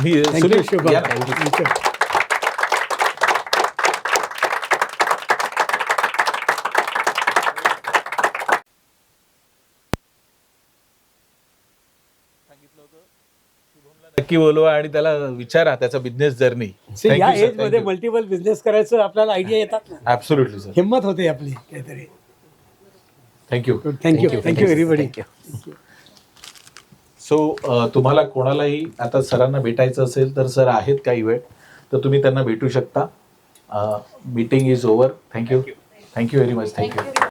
मी सुनील, या. नक्की बोलवा आणि त्याला विचारा त्याचा बिझनेस जर्नी. या एज मध्ये मल्टिपल बिझनेस करायचं आपल्याला आयडिया येतात ना. Absolutely sir. हिंमत होते आपली काहीतरी. थँक्यू. Thank you everybody. सो तुम्हाला कोणालाही आता सरांना भेटायचं असेल तर सर आहेत काही वेळ, तर तुम्ही त्यांना भेटू शकता. Meeting is over. Thank you very much. Thank you.